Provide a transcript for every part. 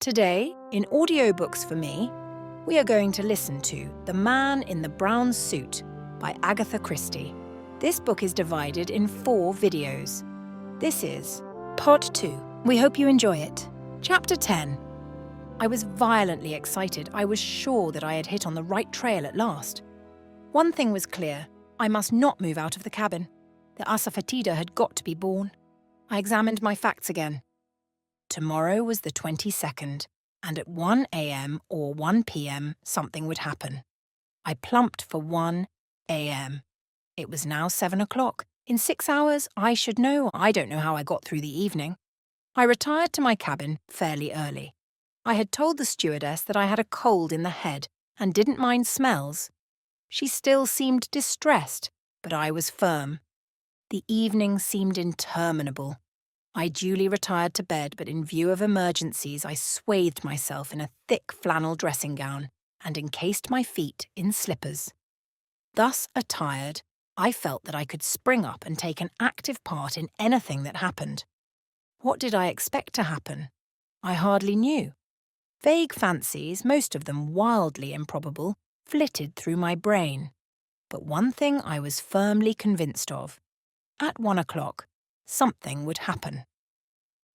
Today, in Audiobooks for Me, we are going to listen to The Man in the Brown Suit by Agatha Christie. This book is divided in 4 videos. This is Part 2. We hope you enjoy it. Chapter 10. I was violently excited. I was sure that I had hit on the right trail at last. One thing was clear. I must not move out of the cabin. The asafoetida had got to be born. I examined my facts again. Tomorrow was the 22nd, and at 1 a.m. or 1 p.m. something would happen. I plumped for 1 a.m. It was now 7 o'clock. In 6 hours, I should know. I don't know how I got through the evening. I retired to my cabin fairly early. I had told the stewardess that I had a cold in the head and didn't mind smells. She still seemed distressed, but I was firm. The evening seemed interminable. I duly retired to bed, but in view of emergencies, I swathed myself in a thick flannel dressing gown and encased my feet in slippers. Thus attired, I felt that I could spring up and take an active part in anything that happened. What did I expect to happen? I hardly knew. Vague fancies, most of them wildly improbable, flitted through my brain. But one thing I was firmly convinced of. At 1 o'clock, something would happen.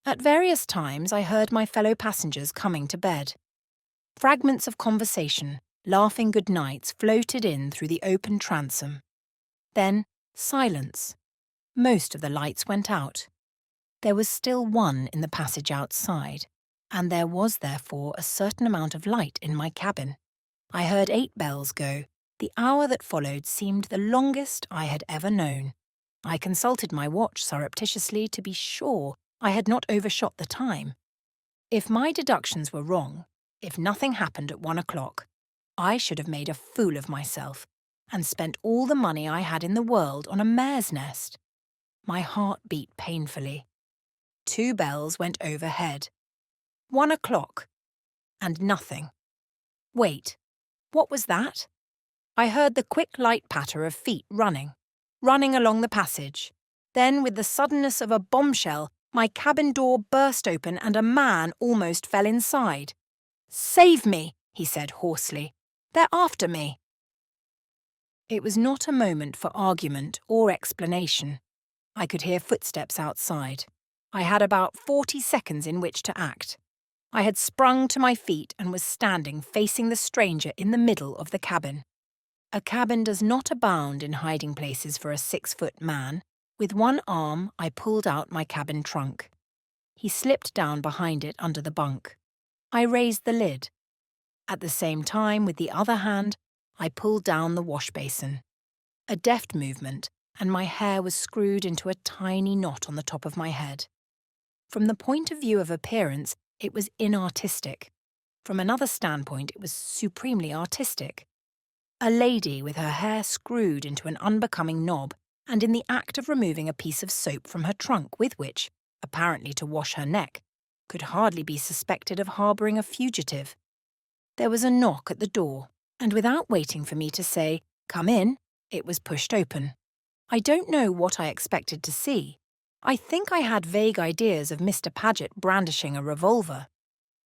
At various times I heard my fellow passengers coming to bed. Fragments of conversation, laughing good nights floated in through the open transom. Then silence. Most of the lights went out. There was still one in the passage outside, and there was therefore a certain amount of light in my cabin. I heard 8 bells go. The hour that followed seemed the longest I had ever known. I consulted my watch surreptitiously to be sure I had not overshot the time. If my deductions were wrong, if nothing happened at 1 o'clock, I should have made a fool of myself and spent all the money I had in the world on a mare's nest. My heart beat painfully. 2 bells went overhead. 1 o'clock. And nothing. Wait, what was that? I heard the quick light patter of feet running along the passage. Then, with the suddenness of a bombshell, my cabin door burst open and a man almost fell inside. "Save me," he said hoarsely. "They're after me." It was not a moment for argument or explanation. I could hear footsteps outside. I had about 40 seconds in which to act. I had sprung to my feet and was standing facing the stranger in the middle of the cabin. A cabin does not abound in hiding places for a 6-foot man. With one arm, I pulled out my cabin trunk. He slipped down behind it under the bunk. I raised the lid. At the same time, with the other hand, I pulled down the wash basin. A deft movement, and my hair was screwed into a tiny knot on the top of my head. From the point of view of appearance, it was inartistic. From another standpoint, it was supremely artistic. A lady with her hair screwed into an unbecoming knob and in the act of removing a piece of soap from her trunk with which, apparently to wash her neck, could hardly be suspected of harbouring a fugitive. There was a knock at the door, and without waiting for me to say, "Come in," it was pushed open. I don't know what I expected to see. I think I had vague ideas of Mr. Paget brandishing a revolver,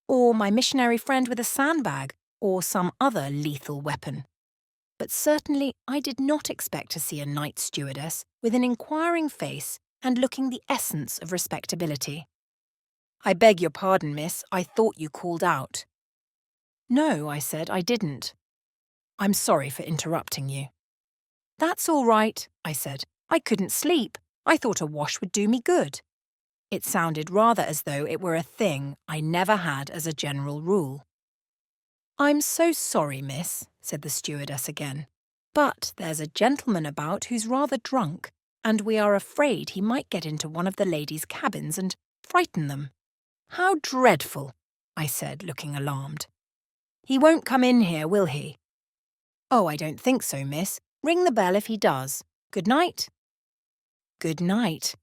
or my missionary friend with a sandbag, or some other lethal weapon. But certainly I did not expect to see a night stewardess with an inquiring face and looking the essence of respectability. "I beg your pardon, miss. I thought you called out." "No," I said, "I didn't." "I'm sorry for interrupting you." "That's all right," I said. "I couldn't sleep. I thought a wash would do me good." It sounded rather as though it were a thing I never had as a general rule. "I'm so sorry, miss," said the stewardess again, "but there's a gentleman about who's rather drunk, and we are afraid he might get into one of the ladies' cabins and frighten them." "How dreadful," I said, looking alarmed. "He won't come in here, will he?" "Oh, I don't think so, miss. Ring the bell if he does. Good night." Good night.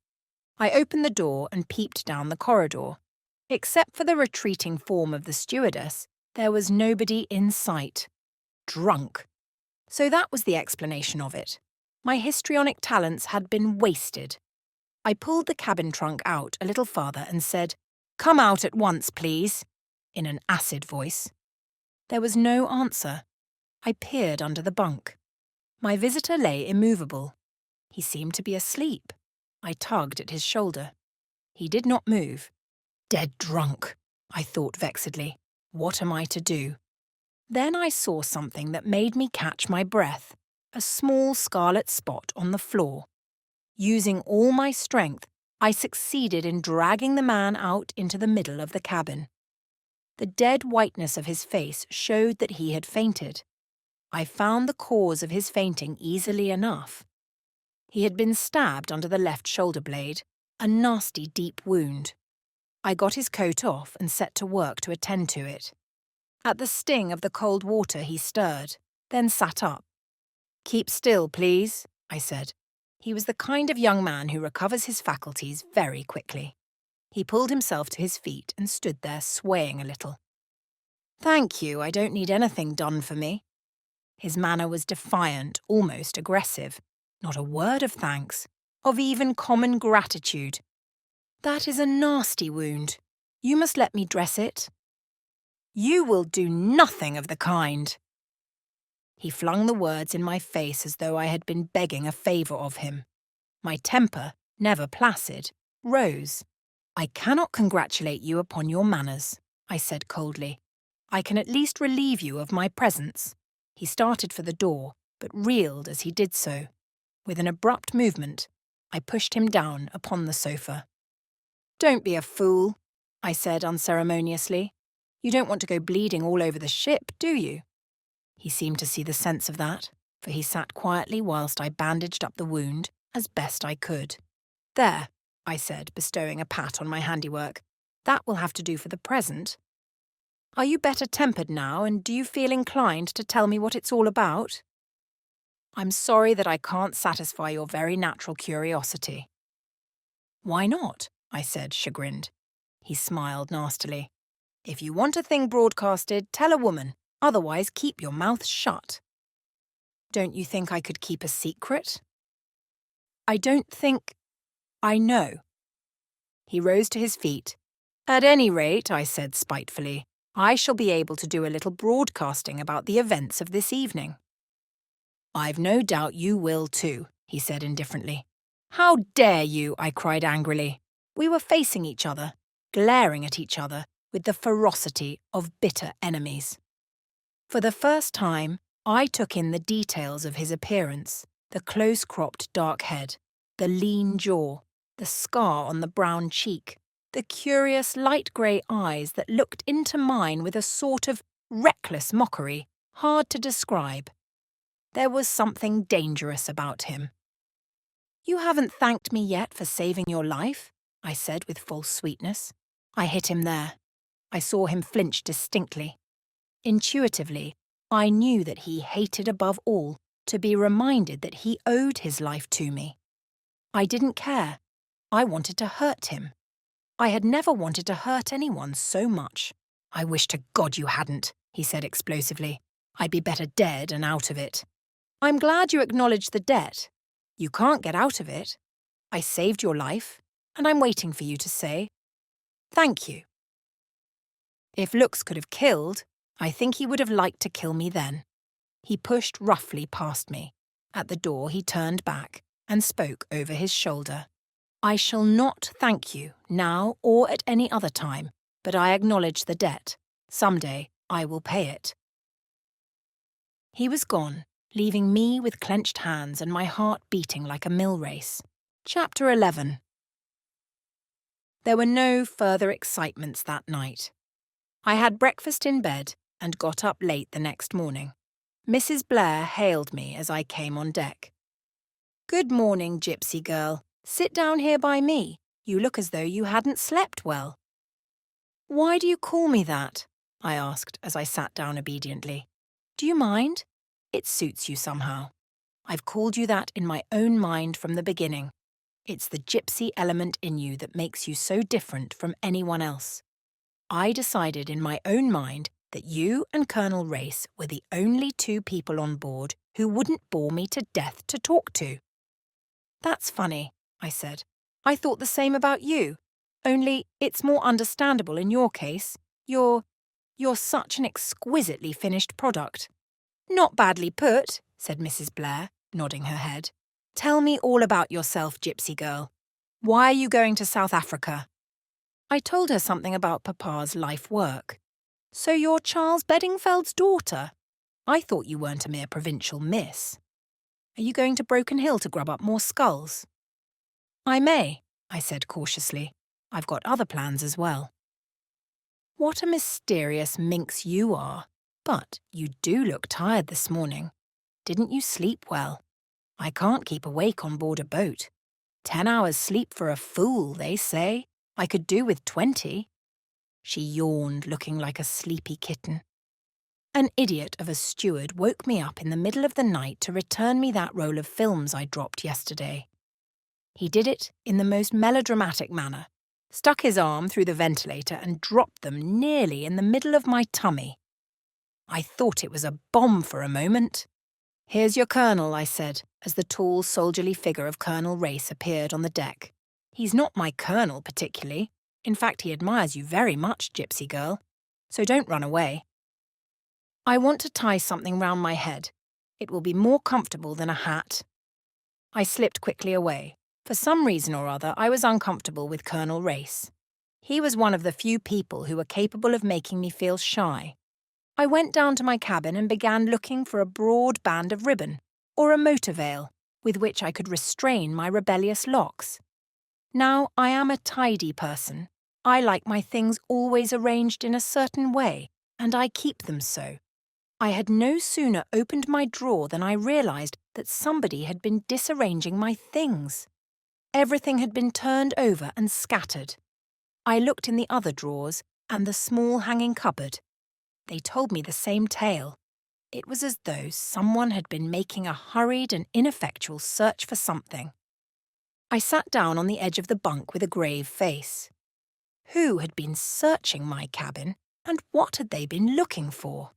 I opened the door and peeped down the corridor. Except for the retreating form of the stewardess, there was nobody in sight. Drunk. So that was the explanation of it. My histrionic talents had been wasted. I pulled the cabin trunk out a little farther and said, "Come out at once, please." in an acid voice. There was no answer. I peered under the bunk. My visitor lay immovable. He seemed to be asleep. I tugged at his shoulder. He did not move. Dead drunk, I thought vexedly. What am I to do? Then I saw something that made me catch my breath, a small scarlet spot on the floor. Using all my strength, I succeeded in dragging the man out into the middle of the cabin. The dead whiteness of his face showed that he had fainted. I found the cause of his fainting easily enough. He had been stabbed under the left shoulder blade, a nasty deep wound. I got his coat off and set to work to attend to it. At the sting of the cold water he stirred, then sat up. "Keep still, please," I said. He was the kind of young man who recovers his faculties very quickly. He pulled himself to his feet and stood there swaying a little. "Thank you, I don't need anything done for me." His manner was defiant, almost aggressive. Not a word of thanks, of even common gratitude. "That is a nasty wound. You must let me dress it." "You will do nothing of the kind." He flung the words in my face as though I had been begging a favour of him. My temper, never placid, rose. "I cannot congratulate you upon your manners," I said coldly. "I can at least relieve you of my presence." He started for the door, but reeled as he did so. With an abrupt movement, I pushed him down upon the sofa. "Don't be a fool," I said unceremoniously. "You don't want to go bleeding all over the ship, do you?" He seemed to see the sense of that, for he sat quietly whilst I bandaged up the wound as best I could. "There," I said, bestowing a pat on my handiwork. "That will have to do for the present. Are you better tempered now, and do you feel inclined to tell me what it's all about?" "I'm sorry that I can't satisfy your very natural curiosity." "Why not?" I said, chagrined. He smiled nastily. "If you want a thing broadcasted, tell a woman. Otherwise, keep your mouth shut." "Don't you think I could keep a secret?" "I don't think... I know." He rose to his feet. "At any rate," I said spitefully, "I shall be able to do a little broadcasting about the events of this evening." "I've no doubt you will too," he said indifferently. "How dare you?" I cried angrily. We were facing each other, glaring at each other with the ferocity of bitter enemies. For the first time, I took in the details of his appearance, the close-cropped dark head, the lean jaw, the scar on the brown cheek, the curious light grey eyes that looked into mine with a sort of reckless mockery, hard to describe. There was something dangerous about him. "You haven't thanked me yet for saving your life," I said with false sweetness. I hit him there. I saw him flinch distinctly. Intuitively, I knew that he hated above all to be reminded that he owed his life to me. I didn't care. I wanted to hurt him. I had never wanted to hurt anyone so much. "I wish to God you hadn't," he said explosively. "I'd be better dead and out of it." "I'm glad you acknowledge the debt. You can't get out of it. I saved your life, and I'm waiting for you to say, thank you." If looks could have killed, I think he would have liked to kill me then. He pushed roughly past me. At the door he turned back and spoke over his shoulder. "I shall not thank you, now or at any other time, but I acknowledge the debt. Some day I will pay it." He was gone, leaving me with clenched hands and my heart beating like a mill race. Chapter 11. There were no further excitements that night. I had breakfast in bed and got up late the next morning. Mrs. Blair hailed me as I came on deck. "Good morning, gypsy girl. Sit down here by me. You look as though you hadn't slept well." "Why do you call me that?" I asked as I sat down obediently. "Do you mind? It suits you somehow. I've called you that in my own mind from the beginning. It's the gypsy element in you that makes you so different from anyone else. I decided in my own mind that you and Colonel Race were the only two people on board who wouldn't bore me to death to talk to." "That's funny," I said. "I thought the same about you. Only it's more understandable in your case. You're You're such an exquisitely finished product. Not badly put, said Mrs. Blair, nodding her head. Tell me all about yourself, gypsy girl. Why are you going to South Africa? I told her something about Papa's life work. So you're Charles Beddingfeld's daughter? I thought you weren't a mere provincial miss. Are you going to Broken Hill to grub up more skulls? I may, I said cautiously. I've got other plans as well. What a mysterious minx you are. But you do look tired this morning. Didn't you sleep well? I can't keep awake on board a boat. 10 hours sleep for a fool, they say. I could do with 20. She yawned, looking like a sleepy kitten. An idiot of a steward woke me up in the middle of the night to return me that roll of films I dropped yesterday. He did it in the most melodramatic manner, stuck his arm through the ventilator and dropped them nearly in the middle of my tummy. I thought it was a bomb for a moment. Here's your colonel, I said, as the tall, soldierly figure of Colonel Race appeared on the deck. He's not my colonel particularly. In fact, he admires you very much, gypsy girl. So don't run away. I want to tie something round my head. It will be more comfortable than a hat. I slipped quickly away. For some reason or other, I was uncomfortable with Colonel Race. He was one of the few people who were capable of making me feel shy. I went down to my cabin and began looking for a broad band of ribbon, or a motor veil, with which I could restrain my rebellious locks. Now, I am a tidy person. I like my things always arranged in a certain way, and I keep them so. I had no sooner opened my drawer than I realised that somebody had been disarranging my things. Everything had been turned over and scattered. I looked in the other drawers and the small hanging cupboard. They told me the same tale. It was as though someone had been making a hurried and ineffectual search for something. I sat down on the edge of the bunk with a grave face. Who had been searching my cabin, and what had they been looking for?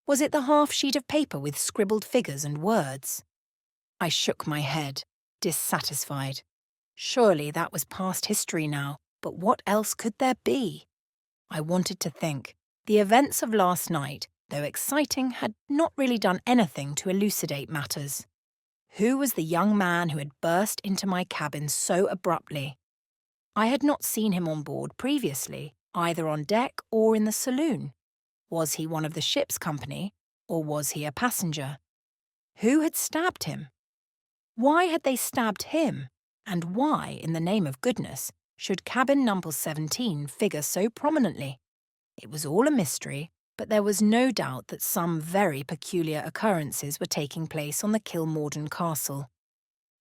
Was it the half-sheet of paper with scribbled figures and words? I shook my head, dissatisfied. Surely that was past history now, but what else could there be? I wanted to think. The events of last night, though exciting, had not really done anything to elucidate matters. Who was the young man who had burst into my cabin so abruptly? I had not seen him on board previously, either on deck or in the saloon. Was he one of the ship's company, or was he a passenger? Who had stabbed him? Why had they stabbed him? And why, in the name of goodness, should cabin number 17 figure so prominently? It was all a mystery, but there was no doubt that some very peculiar occurrences were taking place on the Kilmorden Castle.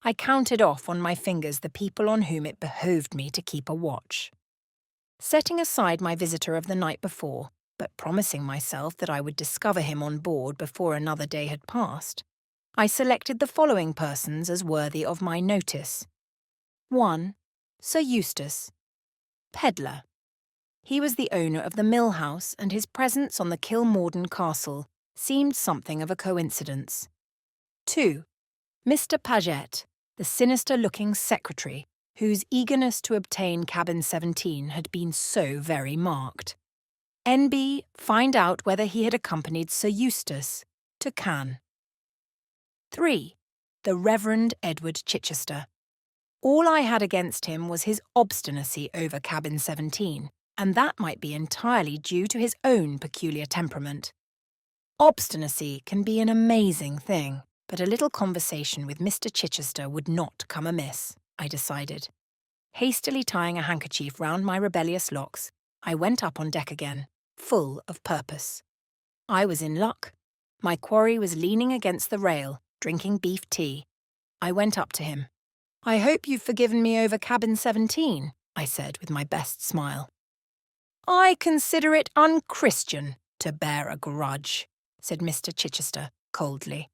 I counted off on my fingers the people on whom it behoved me to keep a watch. Setting aside my visitor of the night before, but promising myself that I would discover him on board before another day had passed, I selected the following persons as worthy of my notice. 1. Sir Eustace. Pedlar. He was the owner of the mill house, and his presence on the Kilmorden Castle seemed something of a coincidence. 2. Mr. Paget, the sinister-looking secretary, whose eagerness to obtain cabin 17 had been so very marked. N.B. Find out whether he had accompanied Sir Eustace to Cannes. 3. The Reverend Edward Chichester. All I had against him was his obstinacy over cabin 17, and that might be entirely due to his own peculiar temperament. Obstinacy can be an amazing thing, but a little conversation with Mr. Chichester would not come amiss, I decided. Hastily tying a handkerchief round my rebellious locks, I went up on deck again, full of purpose. I was in luck. My quarry was leaning against the rail, drinking beef tea. I went up to him. "I hope you've forgiven me over cabin 17, I said with my best smile. "I consider it unchristian to bear a grudge," said Mr. Chichester coldly.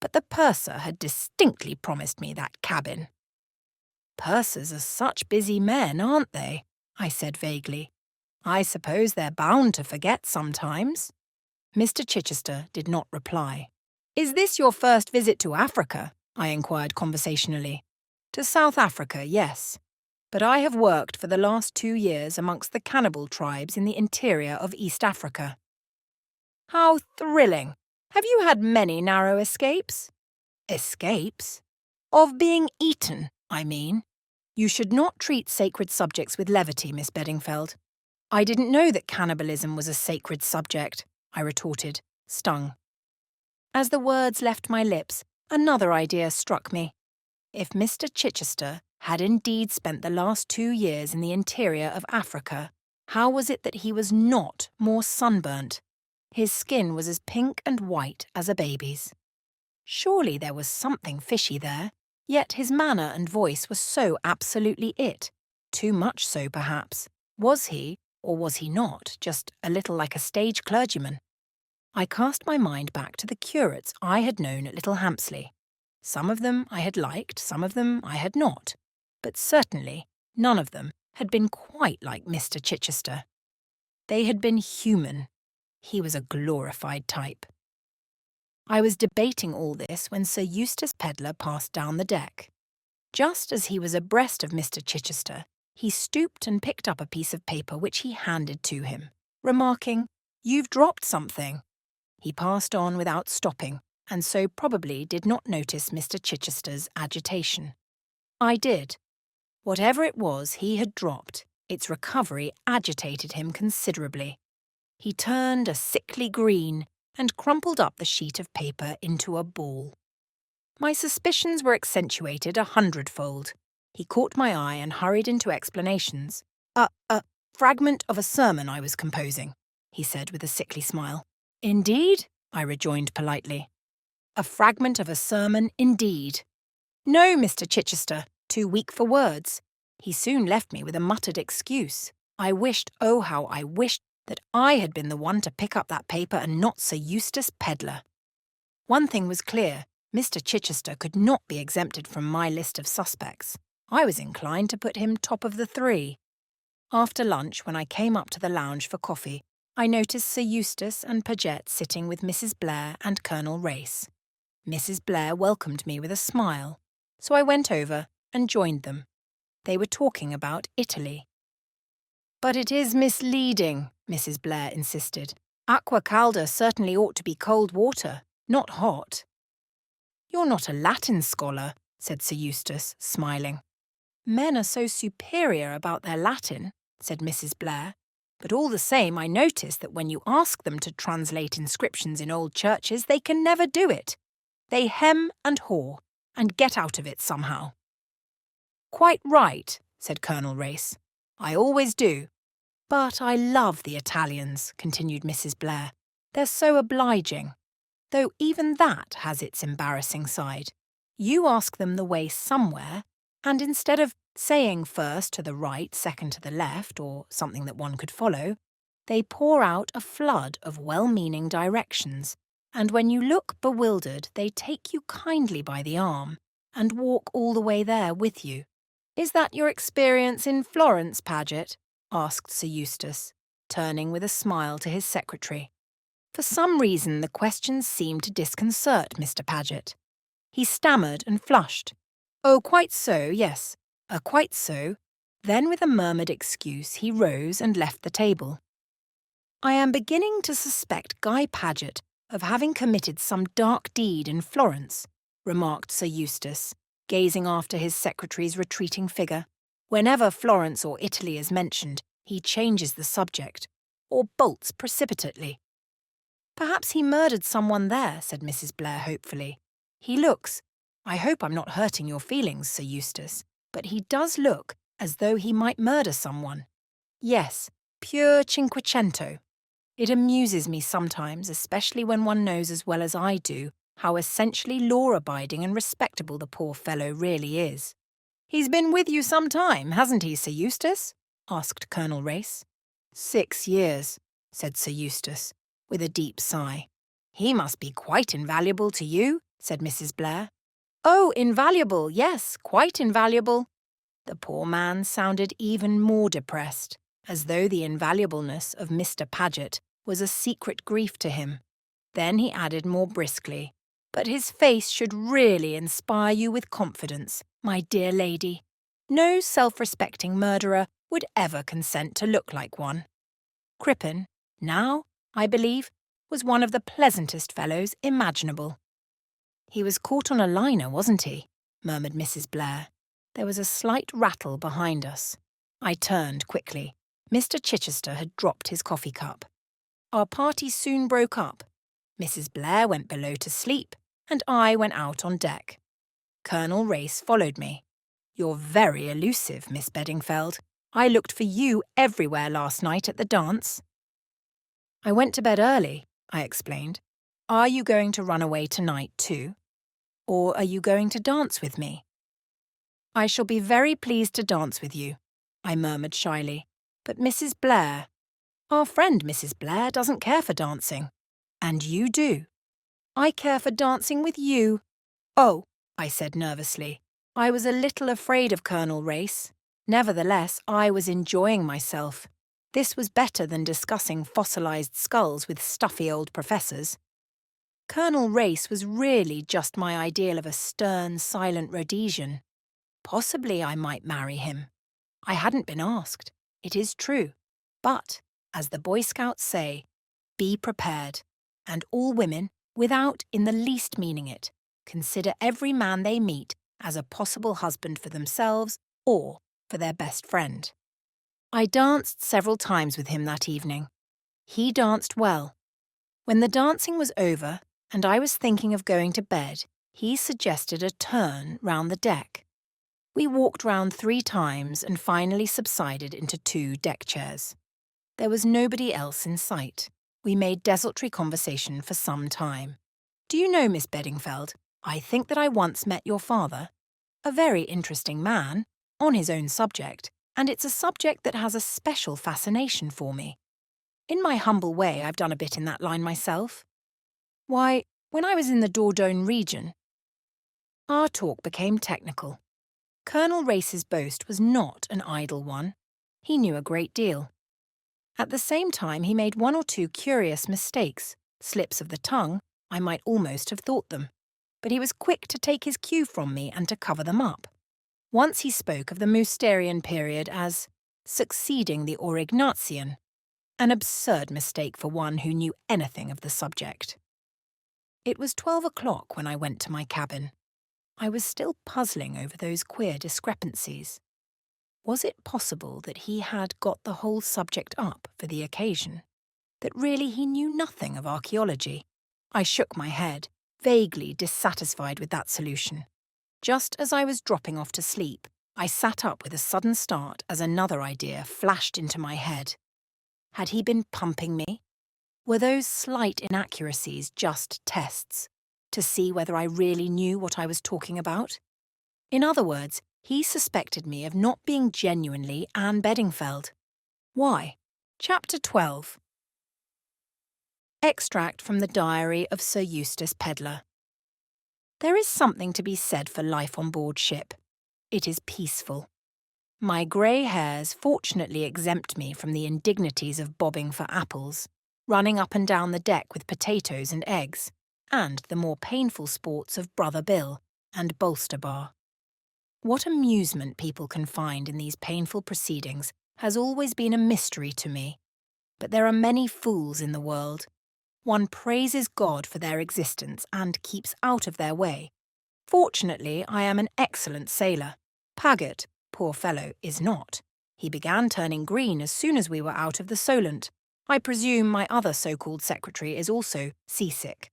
"But the purser had distinctly promised me that cabin." "Pursers are such busy men, aren't they?" I said vaguely. "I suppose they're bound to forget sometimes." Mr. Chichester did not reply. "Is this your first visit to Africa?" I inquired conversationally. "To South Africa, yes." but I have worked for the last 2 years amongst the cannibal tribes in the interior of East Africa." "How thrilling! Have you had many narrow escapes?" "Escapes? Of being eaten, I mean. You should not treat sacred subjects with levity, Miss Beddingfeld." "I didn't know that cannibalism was a sacred subject," I retorted, stung. As the words left my lips, another idea struck me. If Mr. Chichester had indeed spent the last 2 years in the interior of Africa, how was it that he was not more sunburnt? His skin was as pink and white as a baby's. Surely there was something fishy there, yet his manner and voice were so absolutely it. Too much so, perhaps. Was he, or was he not, just a little like a stage clergyman? I cast my mind back to the curates I had known at Little Hampsley. Some of them I had liked, some of them I had not, but certainly none of them had been quite like Mr. Chichester. They had been human. He was a glorified type. I was debating all this when Sir Eustace Pedlar passed down the deck. Just as he was abreast of Mr. Chichester, he stooped and picked up a piece of paper which he handed to him, remarking, "You've dropped something." He passed on without stopping, and so probably did not notice Mr. Chichester's agitation. I did. Whatever it was he had dropped, its recovery agitated him considerably. He turned a sickly green and crumpled up the sheet of paper into a ball. My suspicions were accentuated 100-fold. He caught my eye and hurried into explanations. A fragment of a sermon I was composing," he said with a sickly smile. "Indeed?" I rejoined politely. "A fragment of a sermon, indeed." "No, Mr. Chichester, too weak for words." He soon left me with a muttered excuse. I wished, oh how I wished, that I had been the one to pick up that paper and not Sir Eustace Pedlar. One thing was clear, Mr. Chichester could not be exempted from my list of suspects. I was inclined to put him top of the 3. After lunch, when I came up to the lounge for coffee, I noticed Sir Eustace and Paget sitting with Mrs. Blair and Colonel Race. Mrs. Blair welcomed me with a smile, so I went over and joined them. They were talking about Italy. "But it is misleading," Mrs. Blair insisted. "Aqua calda certainly ought to be cold water, not hot." "You're not a Latin scholar," said Sir Eustace, smiling. "Men are so superior about their Latin," said Mrs. Blair. "But all the same I notice that when you ask them to translate inscriptions in old churches, they can never do it. They hem and haw, and get out of it somehow." "Quite right," said Colonel Race. "I always do. But I love the Italians," continued Mrs. Blair. "They're so obliging. Though even that has its embarrassing side. You ask them the way somewhere, and instead of saying first to the right, second to the left, or something that one could follow, they pour out a flood of well-meaning directions, and when you look bewildered, they take you kindly by the arm and walk all the way there with you. "Is that your experience in Florence, Paget?" asked Sir Eustace, turning with a smile to his secretary. For some reason the question seemed to disconcert Mr. Paget. He stammered and flushed. "Oh, quite so, yes. Quite so." Then with a murmured excuse he rose and left the table. "I am beginning to suspect Guy Paget of having committed some dark deed in Florence," remarked Sir Eustace, gazing after his secretary's retreating figure. "Whenever Florence or Italy is mentioned, he changes the subject, or bolts precipitately." "Perhaps he murdered someone there," said Mrs. Blair hopefully. "He looks— I hope I'm not hurting your feelings, Sir Eustace, but he does look as though he might murder someone. Yes, pure Cinquecento. It amuses me sometimes, especially when one knows as well as I do how essentially law-abiding and respectable the poor fellow really is." "He's been with you some time, hasn't he, Sir Eustace?" asked Colonel Race. 6 years, said Sir Eustace, with a deep sigh. "He must be quite invaluable to you," said Mrs. Blair. "Oh, invaluable, yes, quite invaluable." The poor man sounded even more depressed, as though the invaluableness of Mr. Paget was a secret grief to him. Then he added more briskly, "But his face should really inspire you with confidence, my dear lady. No self-respecting murderer would ever consent to look like one. Crippen, now, I believe, was one of the pleasantest fellows imaginable. "He was caught on a liner, wasn't he?" murmured Mrs. Blair. There was a slight rattle behind us. I turned quickly. Mr. Chichester had dropped his coffee cup. Our party soon broke up. Mrs. Blair went below to sleep, and I went out on deck. Colonel Race followed me. "You're very elusive, Miss Beddingfeld. I looked for you everywhere last night at the dance." "I went to bed early," I explained. "Are you going to run away tonight too? Or are you going to dance with me?" "I shall be very pleased to dance with you," I murmured shyly. "But Mrs. Blair—" "Our friend Mrs. Blair doesn't care for dancing." "And you do." "I care for dancing with you." "Oh," I said nervously. I was a little afraid of Colonel Race. Nevertheless, I was enjoying myself. This was better than discussing fossilized skulls with stuffy old professors. Colonel Race was really just my ideal of a stern, silent Rhodesian. Possibly I might marry him. I hadn't been asked, it is true. But, as the Boy Scouts say, be prepared. And all women, without in the least meaning it, consider every man they meet as a possible husband for themselves or for their best friend. I danced several times with him that evening. He danced well. When the dancing was over and I was thinking of going to bed, he suggested a turn round the deck. We walked round 3 times and finally subsided into 2 deck chairs. There was nobody else in sight. We made desultory conversation for some time. "Do you know, Miss Beddingfeld, I think that I once met your father. A very interesting man, on his own subject, and it's a subject that has a special fascination for me. In my humble way, I've done a bit in that line myself. Why, when I was in the Dordogne region..." Our talk became technical. Colonel Race's boast was not an idle one. He knew a great deal. At the same time, he made 1 or 2 curious mistakes, slips of the tongue, I might almost have thought them. But he was quick to take his cue from me and to cover them up. Once he spoke of the Mousterian period as succeeding the Aurignacian, an absurd mistake for one who knew anything of the subject. It was 12 o'clock when I went to my cabin. I was still puzzling over those queer discrepancies. Was it possible that he had got the whole subject up for the occasion? That really he knew nothing of archaeology? I shook my head, vaguely dissatisfied with that solution. Just as I was dropping off to sleep, I sat up with a sudden start as another idea flashed into my head. Had he been pumping me? Were those slight inaccuracies just tests, to see whether I really knew what I was talking about? In other words, he suspected me of not being genuinely Anne Beddingfeld. Why? Chapter 12. Extract from the diary of Sir Eustace Pedlar. There is something to be said for life on board ship. It is peaceful. My grey hairs fortunately exempt me from the indignities of bobbing for apples, running up and down the deck with potatoes and eggs, and the more painful sports of Brother Bill and Bolster Bar. What amusement people can find in these painful proceedings has always been a mystery to me. But there are many fools in the world. One praises God for their existence and keeps out of their way. Fortunately, I am an excellent sailor. Paget, poor fellow, is not. He began turning green as soon as we were out of the Solent. I presume my other so-called secretary is also seasick.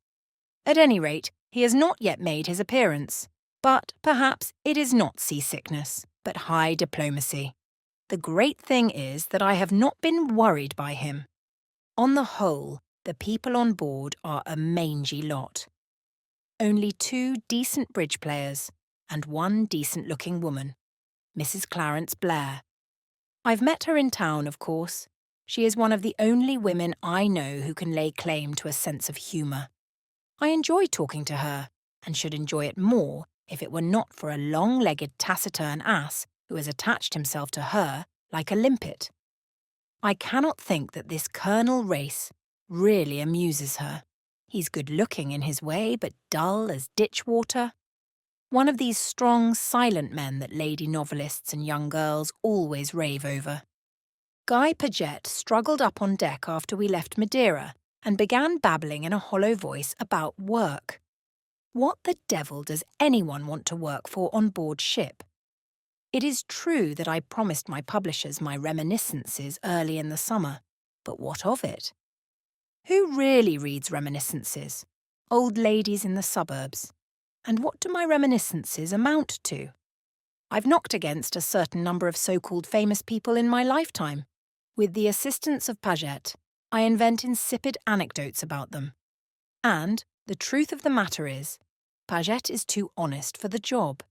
At any rate, he has not yet made his appearance. But perhaps it is not seasickness, but high diplomacy. The great thing is that I have not been worried by him. On the whole, the people on board are a mangy lot. Only 2 decent bridge players and 1 decent-looking woman, Mrs. Clarence Blair. I've met her in town, of course. She is one of the only women I know who can lay claim to a sense of humour. I enjoy talking to her, and should enjoy it more if it were not for a long-legged taciturn ass who has attached himself to her like a limpet. I cannot think that this Colonel Race really amuses her. He's good-looking in his way, but dull as ditch water. One of these strong, silent men that lady novelists and young girls always rave over. Guy Paget struggled up on deck after we left Madeira and began babbling in a hollow voice about work. What the devil does anyone want to work for on board ship? It is true that I promised my publishers my reminiscences early in the summer, but what of it? Who really reads reminiscences? Old ladies in the suburbs. And what do my reminiscences amount to? I've knocked against a certain number of so-called famous people in my lifetime. With the assistance of Paget, I invent insipid anecdotes about them. And the truth of the matter is, Paget is too honest for the job.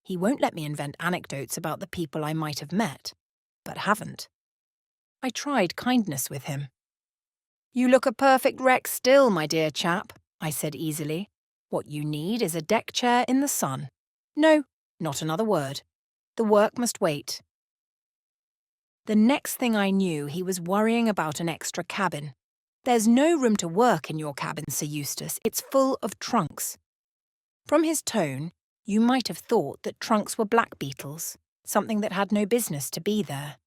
He won't let me invent anecdotes about the people I might have met, but haven't. I tried kindness with him. "You look a perfect wreck still, my dear chap," I said easily. "What you need is a deck chair in the sun. No, not another word. The work must wait." The next thing I knew, he was worrying about an extra cabin. "There's no room to work in your cabin, Sir Eustace. It's full of trunks." From his tone, you might have thought that trunks were blackbeetles, something that had no business to be there.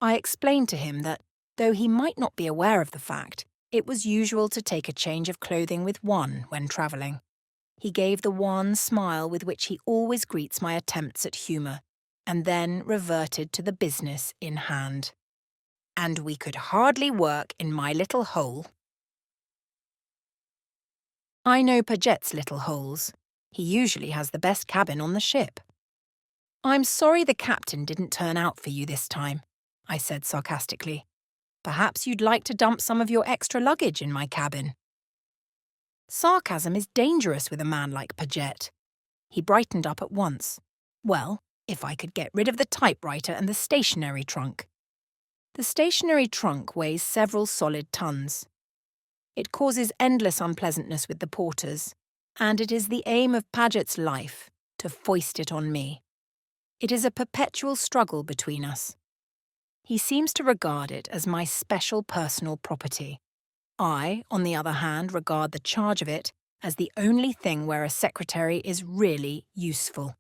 I explained to him that, though he might not be aware of the fact, it was usual to take a change of clothing with one when travelling. He gave the wan smile with which he always greets my attempts at humour, and then reverted to the business in hand. "And we could hardly work in my little hole." I know Paget's little holes. He usually has the best cabin on the ship. "I'm sorry the captain didn't turn out for you this time," I said sarcastically. "Perhaps you'd like to dump some of your extra luggage in my cabin." Sarcasm is dangerous with a man like Paget. He brightened up at once. "Well, if I could get rid of the typewriter and the stationery trunk." The stationery trunk weighs several solid tons. It causes endless unpleasantness with the porters, and it is the aim of Paget's life to foist it on me. It is a perpetual struggle between us. He seems to regard it as my special personal property. I, on the other hand, regard the charge of it as the only thing where a secretary is really useful.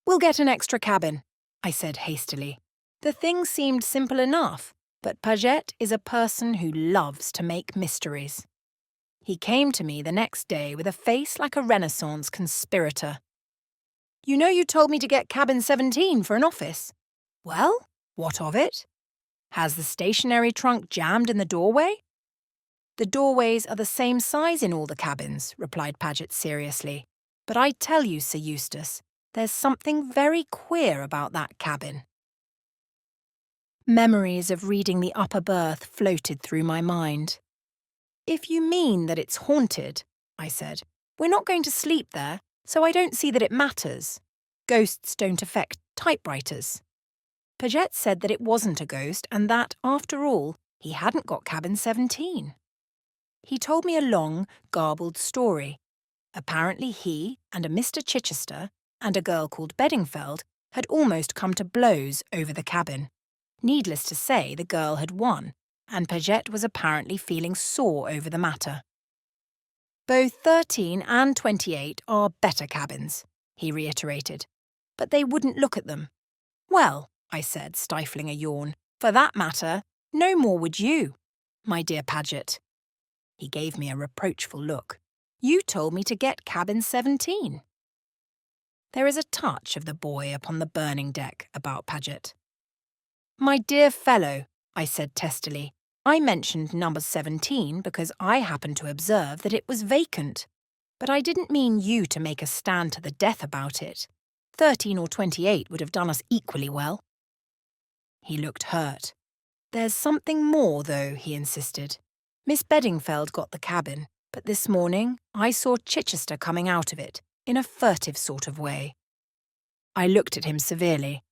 "We'll get an extra cabin," I said hastily. The thing seemed simple enough, but Paget is a person who loves to make mysteries. He came to me the next day with a face like a Renaissance conspirator. "You know you told me to get cabin 17 for an office. Well, what of it? Has the stationery trunk jammed in the doorway?" "The doorways are the same size in all the cabins," replied Paget seriously. "But I tell you, Sir Eustace, there's something very queer about that cabin." Memories of reading The Upper Berth floated through my mind. "If you mean that it's haunted," I said, "we're not going to sleep there, so I don't see that it matters. Ghosts don't affect typewriters." Paget said that it wasn't a ghost and that, after all, he hadn't got cabin 17. He told me a long, garbled story. Apparently he and a Mr. Chichester and a girl called Beddingfeld had almost come to blows over the cabin. Needless to say, the girl had won, and Paget was apparently feeling sore over the matter. "Both 13 and 28 are better cabins," he reiterated, "but they wouldn't look at them." "Well," I said, stifling a yawn, "for that matter, no more would you, my dear Paget." He gave me a reproachful look. "You told me to get cabin 17. There is a touch of the boy upon the burning deck about Paget. "My dear fellow," I said testily, "I mentioned number 17 because I happened to observe that it was vacant. But I didn't mean you to make a stand to the death about it. 13 or 28 would have done us equally well." He looked hurt. "There's something more, though," he insisted. "Miss Beddingfeld got the cabin, but this morning I saw Chichester coming out of it, in a furtive sort of way." I looked at him severely.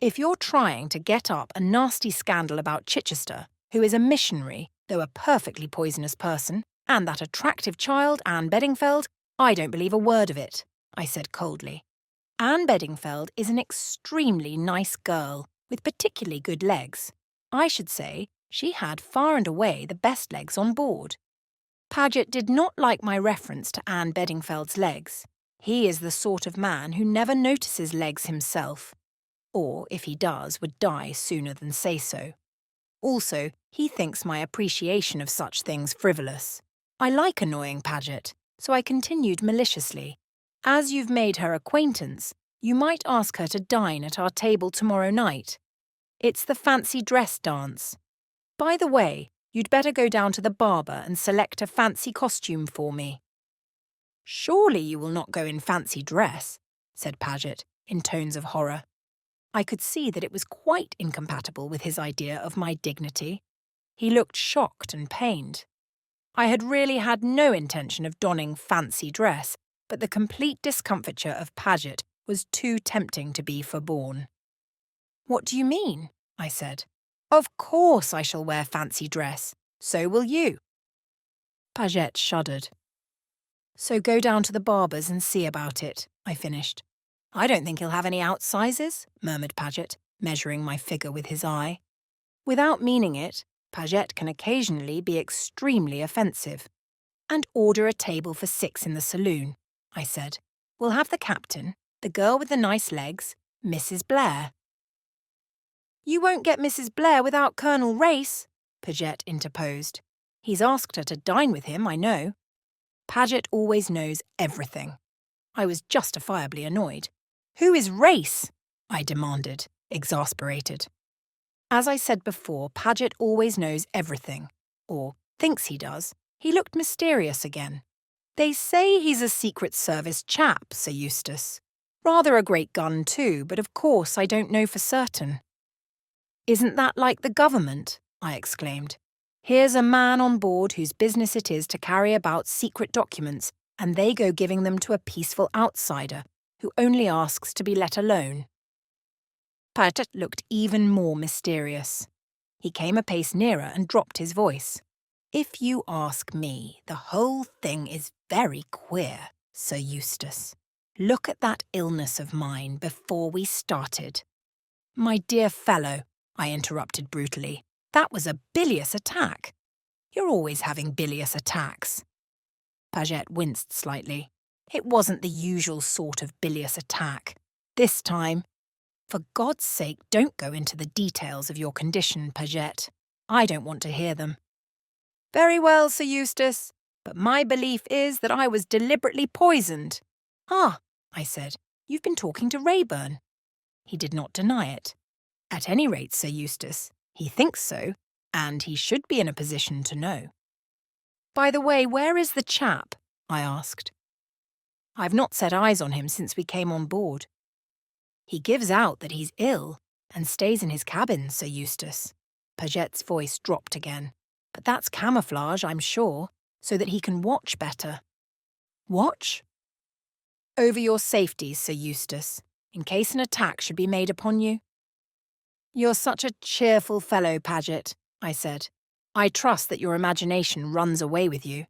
"If you're trying to get up a nasty scandal about Chichester, who is a missionary, though a perfectly poisonous person, and that attractive child, Anne Beddingfeld, I don't believe a word of it," I said coldly. "Anne Beddingfeld is an extremely nice girl, with particularly good legs. I should say she had far and away the best legs on board." Paget did not like my reference to Anne Beddingfeld's legs. He is the sort of man who never notices legs himself, or, if he does, would die sooner than say so. Also, he thinks my appreciation of such things frivolous. I like annoying Paget, so I continued maliciously. As you've made her acquaintance, you might ask her to dine at our table tomorrow night. It's the fancy dress dance. By the way, you'd better go down to the barber and select a fancy costume for me. Surely you will not go in fancy dress, said Paget, in tones of horror. I could see that it was quite incompatible with his idea of my dignity. He looked shocked and pained. I had really had no intention of donning fancy dress, but the complete discomfiture of Paget was too tempting to be forborne. What do you mean? I said. Of course I shall wear fancy dress. So will you. Paget shuddered. So go down to the barber's and see about it, I finished. I don't think he'll have any outsizes, murmured Paget, measuring my figure with his eye. Without meaning it, Paget can occasionally be extremely offensive. And order a table for 6 in the saloon, I said. We'll have the captain, the girl with the nice legs, Mrs. Blair. You won't get Mrs. Blair without Colonel Race, Paget interposed. He's asked her to dine with him, I know. Paget always knows everything. I was justifiably annoyed. Who is Race? I demanded, exasperated. As I said before, Paget always knows everything, or thinks he does. He looked mysterious again. They say he's a Secret Service chap, Sir Eustace. Rather a great gun too, but of course I don't know for certain. Isn't that like the government? I exclaimed. Here's a man on board whose business it is to carry about secret documents, and they go giving them to a peaceful outsider who only asks to be let alone. Paget looked even more mysterious. He came a pace nearer and dropped his voice. If you ask me, the whole thing is very queer, Sir Eustace. Look at that illness of mine before we started. My dear fellow, I interrupted brutally, that was a bilious attack. You're always having bilious attacks. Paget winced slightly. It wasn't the usual sort of bilious attack. This time, for God's sake, don't go into the details of your condition, Paget. I don't want to hear them. Very well, Sir Eustace, but my belief is that I was deliberately poisoned. Ah, I said, you've been talking to Rayburn. He did not deny it. At any rate, Sir Eustace, he thinks so, and he should be in a position to know. By the way, where is the chap? I asked. I've not set eyes on him since we came on board. He gives out that he's ill and stays in his cabin, Sir Eustace. Paget's voice dropped again. But that's camouflage, I'm sure, so that he can watch better. Watch? Over your safety, Sir Eustace, in case an attack should be made upon you. You're such a cheerful fellow, Paget, I said. I trust that your imagination runs away with you.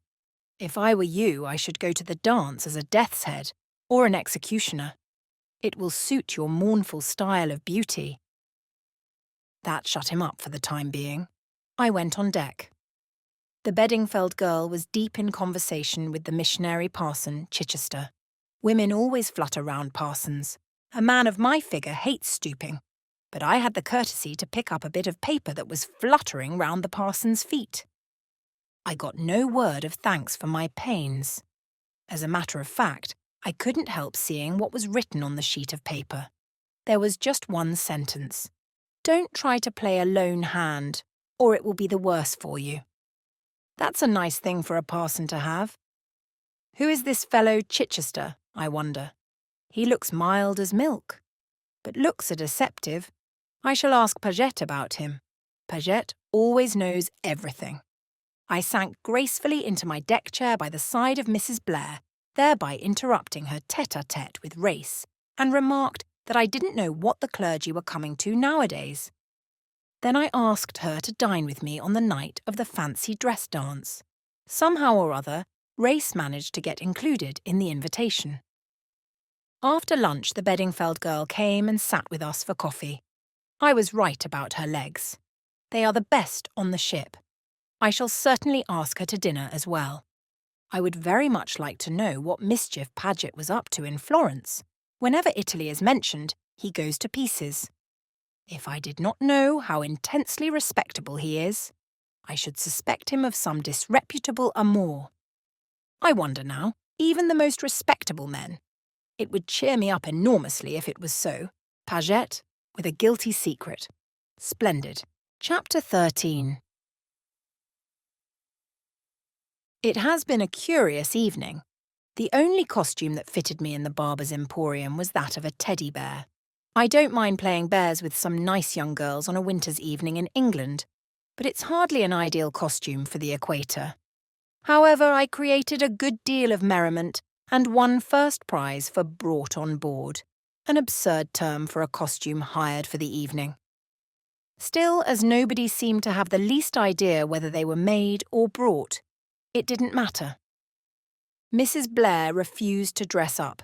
If I were you, I should go to the dance as a death's head or an executioner. It will suit your mournful style of beauty. That shut him up for the time being. I went on deck. The Beddingfeld girl was deep in conversation with the missionary parson, Chichester. Women always flutter round parsons. A man of my figure hates stooping. But I had the courtesy to pick up a bit of paper that was fluttering round the parson's feet. I got no word of thanks for my pains. As a matter of fact, I couldn't help seeing what was written on the sheet of paper. There was just one sentence. Don't try to play a lone hand, or it will be the worse for you. That's a nice thing for a parson to have. Who is this fellow Chichester, I wonder? He looks mild as milk. But looks are deceptive. I shall ask Paget about him. Paget always knows everything. I sank gracefully into my deck chair by the side of Mrs. Blair, thereby interrupting her tête-à-tête with Race, and remarked that I didn't know what the clergy were coming to nowadays. Then I asked her to dine with me on the night of the fancy dress dance. Somehow or other, Race managed to get included in the invitation. After lunch, the Beddingfeld girl came and sat with us for coffee. I was right about her legs. They are the best on the ship. I shall certainly ask her to dinner as well. I would very much like to know what mischief Paget was up to in Florence. Whenever Italy is mentioned, he goes to pieces. If I did not know how intensely respectable he is, I should suspect him of some disreputable amour. I wonder now, even the most respectable men. It would cheer me up enormously if it was so. Paget, with a guilty secret. Splendid. Chapter 13. It has been a curious evening. The only costume that fitted me in the barber's emporium was that of a teddy bear. I don't mind playing bears with some nice young girls on a winter's evening in England, but it's hardly an ideal costume for the equator. However, I created a good deal of merriment and won first prize for brought on board, an absurd term for a costume hired for the evening. Still, as nobody seemed to have the least idea whether they were made or brought, it didn't matter. Mrs. Blair refused to dress up.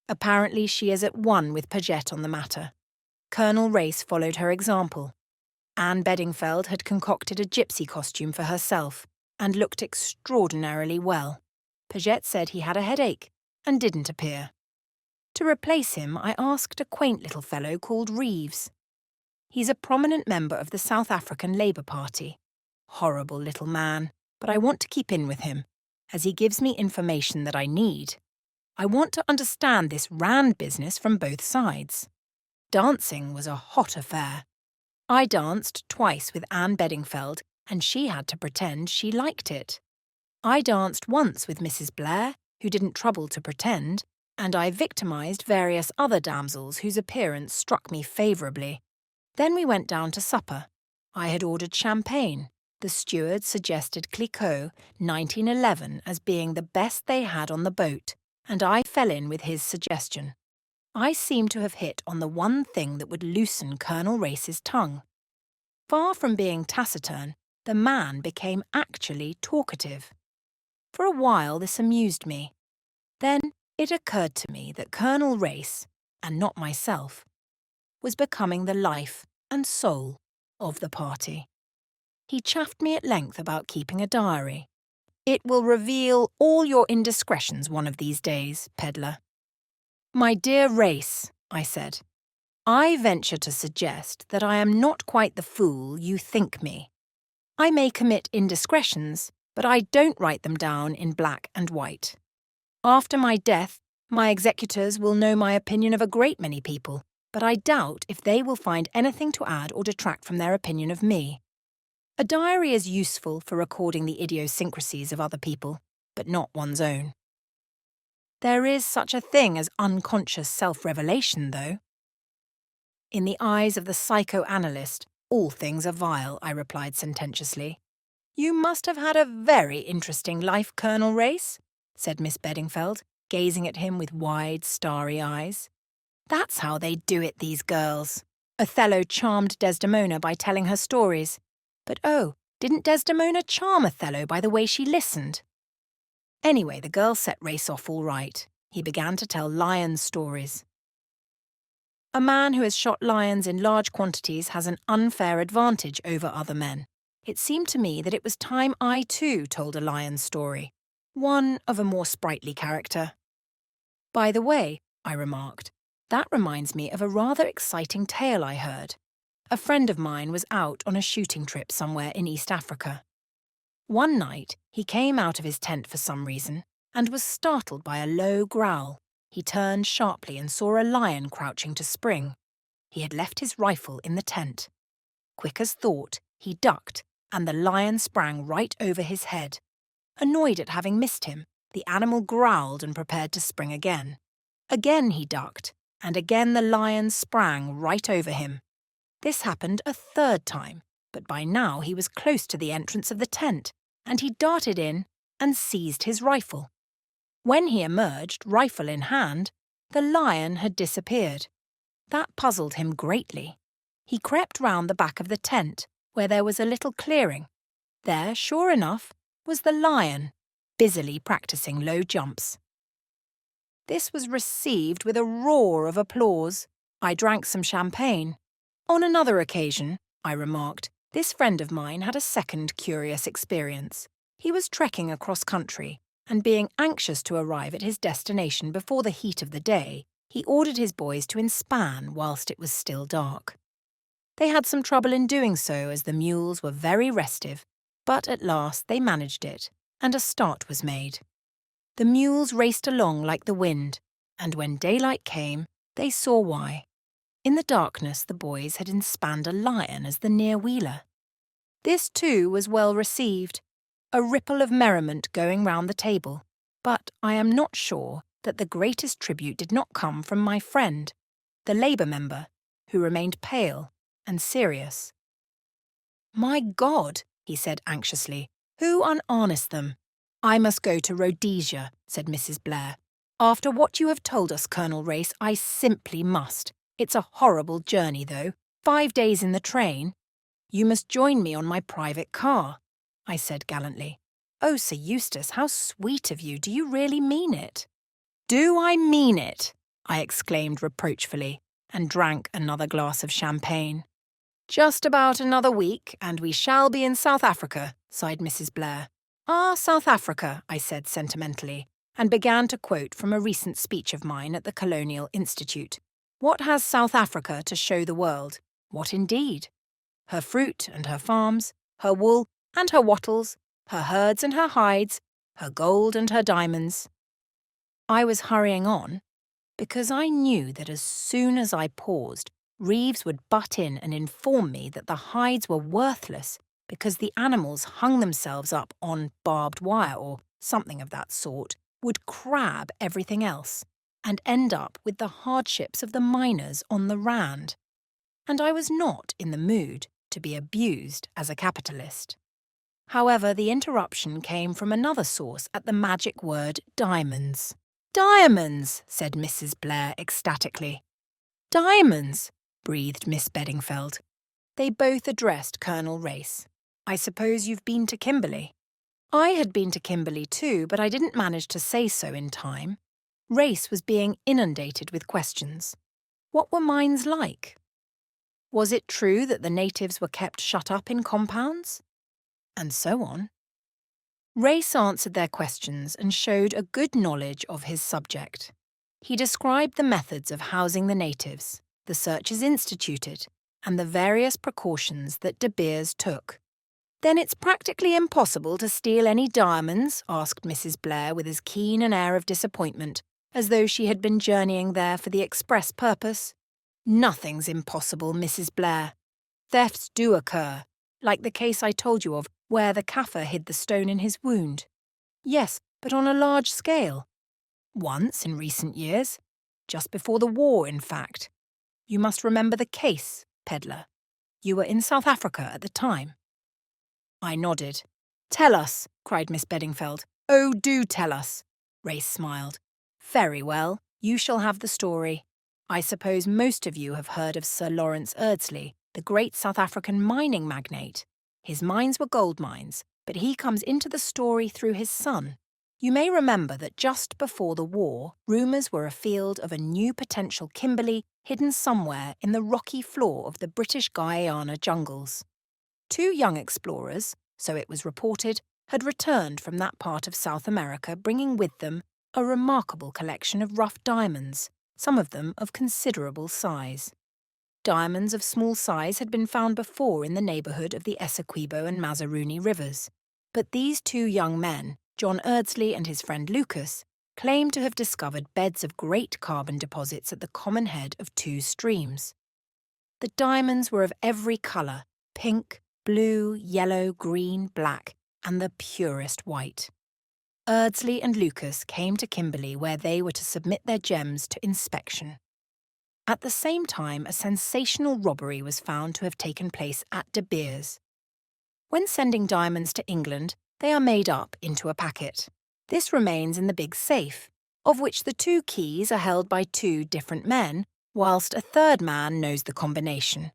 Apparently she is at one with Paget on the matter. Colonel Race followed her example. Anne Beddingfeld had concocted a gypsy costume for herself and looked extraordinarily well. Paget said he had a headache and didn't appear. To replace him, I asked a quaint little fellow called Reeves. He's a prominent member of the South African Labour Party. Horrible little man, but I want to keep in with him, as he gives me information that I need. I want to understand this Rand business from both sides. Dancing was a hot affair. I danced twice with Anne Beddingfeld, and she had to pretend she liked it. I danced once with Mrs. Blair, who didn't trouble to pretend, and I victimised various other damsels whose appearance struck me favourably. Then we went down to supper. I had ordered champagne. The steward suggested Clicquot 1911 as being the best they had on the boat, and I fell in with his suggestion. I seemed to have hit on the one thing that would loosen Colonel Race's tongue. Far from being taciturn, the man became actually talkative. For a while this amused me. Then it occurred to me that Colonel Race, and not myself, was becoming the life and soul of the party. He chaffed me at length about keeping a diary. "It will reveal all your indiscretions one of these days, peddler." "My dear Race," I said, "I venture to suggest that I am not quite the fool you think me. I may commit indiscretions, but I don't write them down in black and white. After my death, my executors will know my opinion of a great many people, but I doubt if they will find anything to add or detract from their opinion of me. A diary is useful for recording the idiosyncrasies of other people, but not one's own. There is such a thing as unconscious self-revelation, though." "In the eyes of the psychoanalyst, all things are vile," I replied sententiously. "You must have had a very interesting life, Colonel Race," said Miss Beddingfeld, gazing at him with wide, starry eyes. "That's how they do it, these girls. Othello charmed Desdemona by telling her stories. But oh, didn't Desdemona charm Othello by the way she listened?" Anyway, the girl set Race off all right. He began to tell lion stories. A man who has shot lions in large quantities has an unfair advantage over other men. It seemed to me that it was time I too told a lion story, one of a more sprightly character. "By the way," I remarked, "that reminds me of a rather exciting tale I heard. A friend of mine was out on a shooting trip somewhere in East Africa. One night, he came out of his tent for some reason and was startled by a low growl. He turned sharply and saw a lion crouching to spring. He had left his rifle in the tent. Quick as thought, he ducked, and the lion sprang right over his head. Annoyed at having missed him, the animal growled and prepared to spring again. Again he ducked, and again the lion sprang right over him. This happened a third time, but by now he was close to the entrance of the tent, and he darted in and seized his rifle. When he emerged, rifle in hand, the lion had disappeared. That puzzled him greatly. He crept round the back of the tent, where there was a little clearing. There, sure enough, was the lion, busily practising low jumps. This was received with a roar of applause. I drank some champagne. On another occasion, I remarked, this friend of mine had a second curious experience. He was trekking across country, and being anxious to arrive at his destination before the heat of the day, he ordered his boys to inspan whilst it was still dark. They had some trouble in doing so as the mules were very restive, but at last they managed it, and a start was made. The mules raced along like the wind, and when daylight came, they saw why. In the darkness, the boys had inspanned a lion as the near wheeler. This too was well received, a ripple of merriment going round the table, but I am not sure that the greatest tribute did not come from my friend, the Labour member, who remained pale and serious. "My God," he said anxiously, "who unharnessed them?" "I must go to Rhodesia," said Mrs. Blair. "After what you have told us, Colonel Race, I simply must. It's a horrible journey, though. 5 days in the train." "You must join me on my private car," I said gallantly. "Oh, Sir Eustace, how sweet of you. Do you really mean it?" "Do I mean it?" I exclaimed reproachfully, and drank another glass of champagne. "Just about another week, and we shall be in South Africa," sighed Mrs. Blair. "Ah, South Africa," I said sentimentally, and began to quote from a recent speech of mine at the Colonial Institute. "What has South Africa to show the world? What indeed? Her fruit and her farms, her wool and her wattles, her herds and her hides, her gold and her diamonds." I was hurrying on, because I knew that as soon as I paused, Reeves would butt in and inform me that the hides were worthless because the animals hung themselves up on barbed wire or something of that sort, would crab everything else, and end up with the hardships of the miners on the Rand. And I was not in the mood to be abused as a capitalist. However, the interruption came from another source at the magic word diamonds. "Diamonds!" said Mrs. Blair ecstatically. "Diamonds!" breathed Miss Beddingfeld. They both addressed Colonel Race. "I suppose you've been to Kimberley?" I had been to Kimberley too, but I didn't manage to say so in time. Race was being inundated with questions. What were mines like? Was it true that the natives were kept shut up in compounds? And so on. Race answered their questions and showed a good knowledge of his subject. He described the methods of housing the natives, the searches instituted, and the various precautions that De Beers took. "Then it's practically impossible to steal any diamonds?" asked Mrs. Blair with as keen an air of disappointment as though she had been journeying there for the express purpose. "Nothing's impossible, Mrs. Blair. Thefts do occur, like the case I told you of where the Kaffir hid the stone in his wound." "Yes, but on a large scale." "Once in recent years. Just before the war, in fact. You must remember the case, Pedlar. You were in South Africa at the time." I nodded. "Tell us," cried Miss Beddingfeld. "Oh, do tell us." Race smiled. "Very well, you shall have the story. I suppose most of you have heard of Sir Lawrence Ardsley, the great South African mining magnate. His mines were gold mines, but he comes into the story through his son. You may remember that just before the war, rumours were afield of a new potential Kimberley hidden somewhere in the rocky floor of the British Guiana jungles. 2 young explorers, so it was reported, had returned from that part of South America bringing with them a remarkable collection of rough diamonds, some of them of considerable size. Diamonds of small size had been found before in the neighbourhood of the Essequibo and Mazaruni rivers, but these 2 young men, John Ardsley and his friend Lucas, claimed to have discovered beds of great carbon deposits at the common head of 2 streams. The diamonds were of every colour, pink, blue, yellow, green, black, and the purest white. Ardsley and Lucas came to Kimberley where they were to submit their gems to inspection. At the same time, a sensational robbery was found to have taken place at De Beers. When sending diamonds to England, they are made up into a packet. This remains in the big safe, of which the 2 keys are held by 2 different men, whilst a third man knows the combination.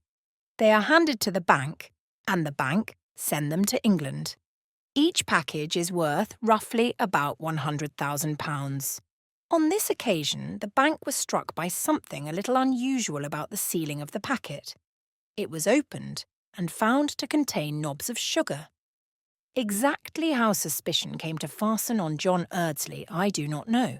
They are handed to the bank, and the bank send them to England. Each package is worth roughly about £100,000. On this occasion, the bank was struck by something a little unusual about the sealing of the packet. It was opened and found to contain knobs of sugar. Exactly how suspicion came to fasten on John Erdsley, I do not know.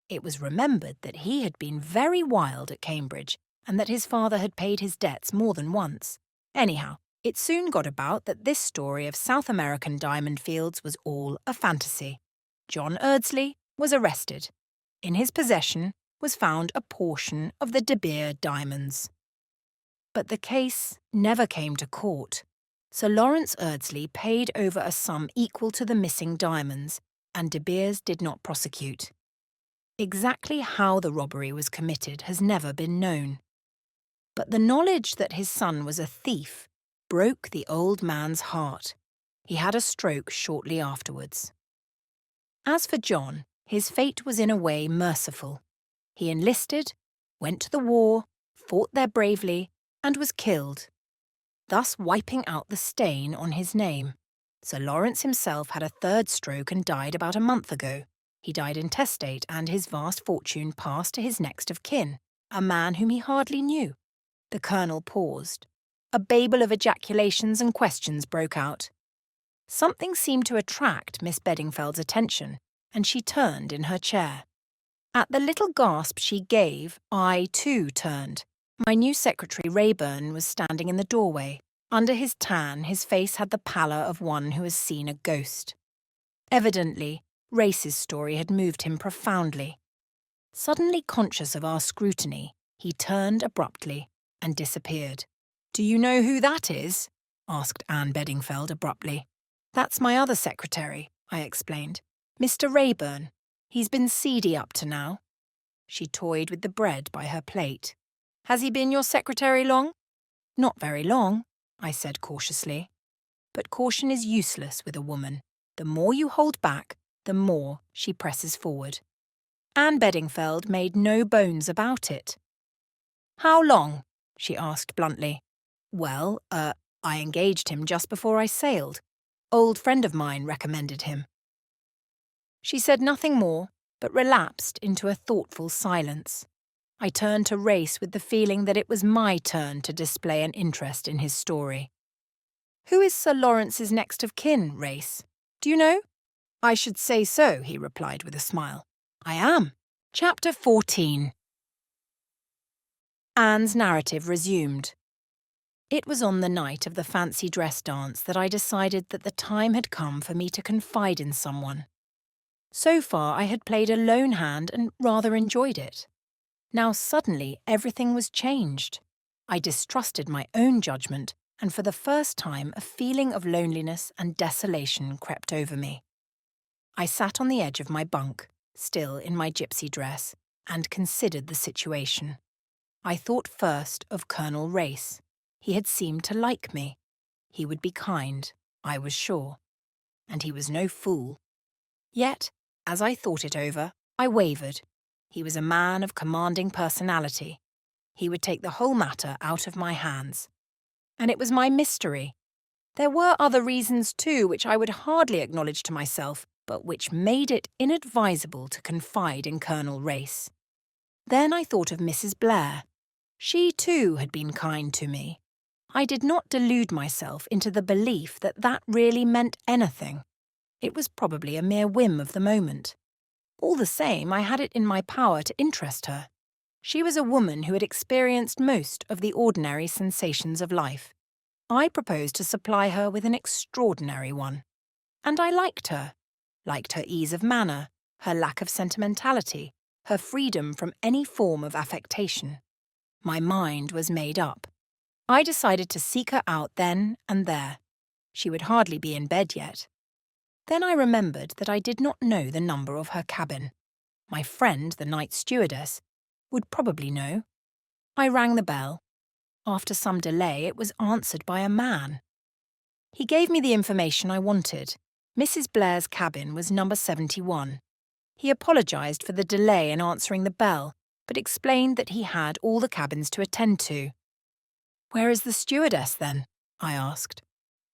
It was remembered that he had been very wild at Cambridge and that his father had paid his debts more than once. Anyhow, it soon got about that this story of South American diamond fields was all a fantasy. John Erdsley was arrested. In his possession was found a portion of the De Beers diamonds. But the case never came to court. Sir Lawrence Erdsley paid over a sum equal to the missing diamonds, and De Beers did not prosecute. Exactly how the robbery was committed has never been known. But the knowledge that his son was a thief broke the old man's heart. He had a stroke shortly afterwards. As for John, his fate was in a way merciful. He enlisted, went to the war, fought there bravely, and was killed, thus wiping out the stain on his name. Sir Lawrence himself had a third stroke and died about a month ago. He died intestate, and his vast fortune passed to his next of kin, a man whom he hardly knew. The Colonel paused. A babel of ejaculations and questions broke out. Something seemed to attract Miss Beddingfeld's attention, and she turned in her chair. At the little gasp she gave, I too turned. My new secretary, Rayburn, was standing in the doorway. Under his tan, his face had the pallor of one who has seen a ghost. Evidently, Race's story had moved him profoundly. Suddenly conscious of our scrutiny, he turned abruptly and disappeared. "Do you know who that is?" asked Anne Beddingfeld abruptly. "That's my other secretary," I explained. "Mr. Rayburn. He's been seedy up to now." She toyed with the bread by her plate. "Has he been your secretary long?" "Not very long," I said cautiously. But caution is useless with a woman. The more you hold back, the more she presses forward. Anne Beddingfeld made no bones about it. "How long?" she asked bluntly. "Well, I engaged him just before I sailed. Old friend of mine recommended him." She said nothing more, but relapsed into a thoughtful silence. I turned to Race with the feeling that it was my turn to display an interest in his story. "Who is Sir Lawrence's next of kin, Race? Do you know?" "I should say so," he replied with a smile. "I am." Chapter 14. Anne's narrative resumed. It was on the night of the fancy dress dance that I decided that the time had come for me to confide in someone. So far I had played a lone hand and rather enjoyed it. Now suddenly everything was changed. I distrusted my own judgment, and for the first time a feeling of loneliness and desolation crept over me. I sat on the edge of my bunk, still in my gypsy dress, and considered the situation. I thought first of Colonel Race. He had seemed to like me. He would be kind, I was sure. And he was no fool. Yet, as I thought it over, I wavered. He was a man of commanding personality. He would take the whole matter out of my hands. And it was my mystery. There were other reasons too, which I would hardly acknowledge to myself, but which made it inadvisable to confide in Colonel Race. Then I thought of Mrs. Blair. She too had been kind to me. I did not delude myself into the belief that that really meant anything. It was probably a mere whim of the moment. All the same, I had it in my power to interest her. She was a woman who had experienced most of the ordinary sensations of life. I proposed to supply her with an extraordinary one. And I liked her her ease of manner, her lack of sentimentality, her freedom from any form of affectation. My mind was made up. I decided to seek her out then and there. She would hardly be in bed yet. Then I remembered that I did not know the number of her cabin. My friend, the night stewardess, would probably know. I rang the bell. After some delay, it was answered by a man. He gave me the information I wanted. Mrs. Blair's cabin was number 71. He apologised for the delay in answering the bell, but explained that he had all the cabins to attend to. "Where is the stewardess, then?" I asked.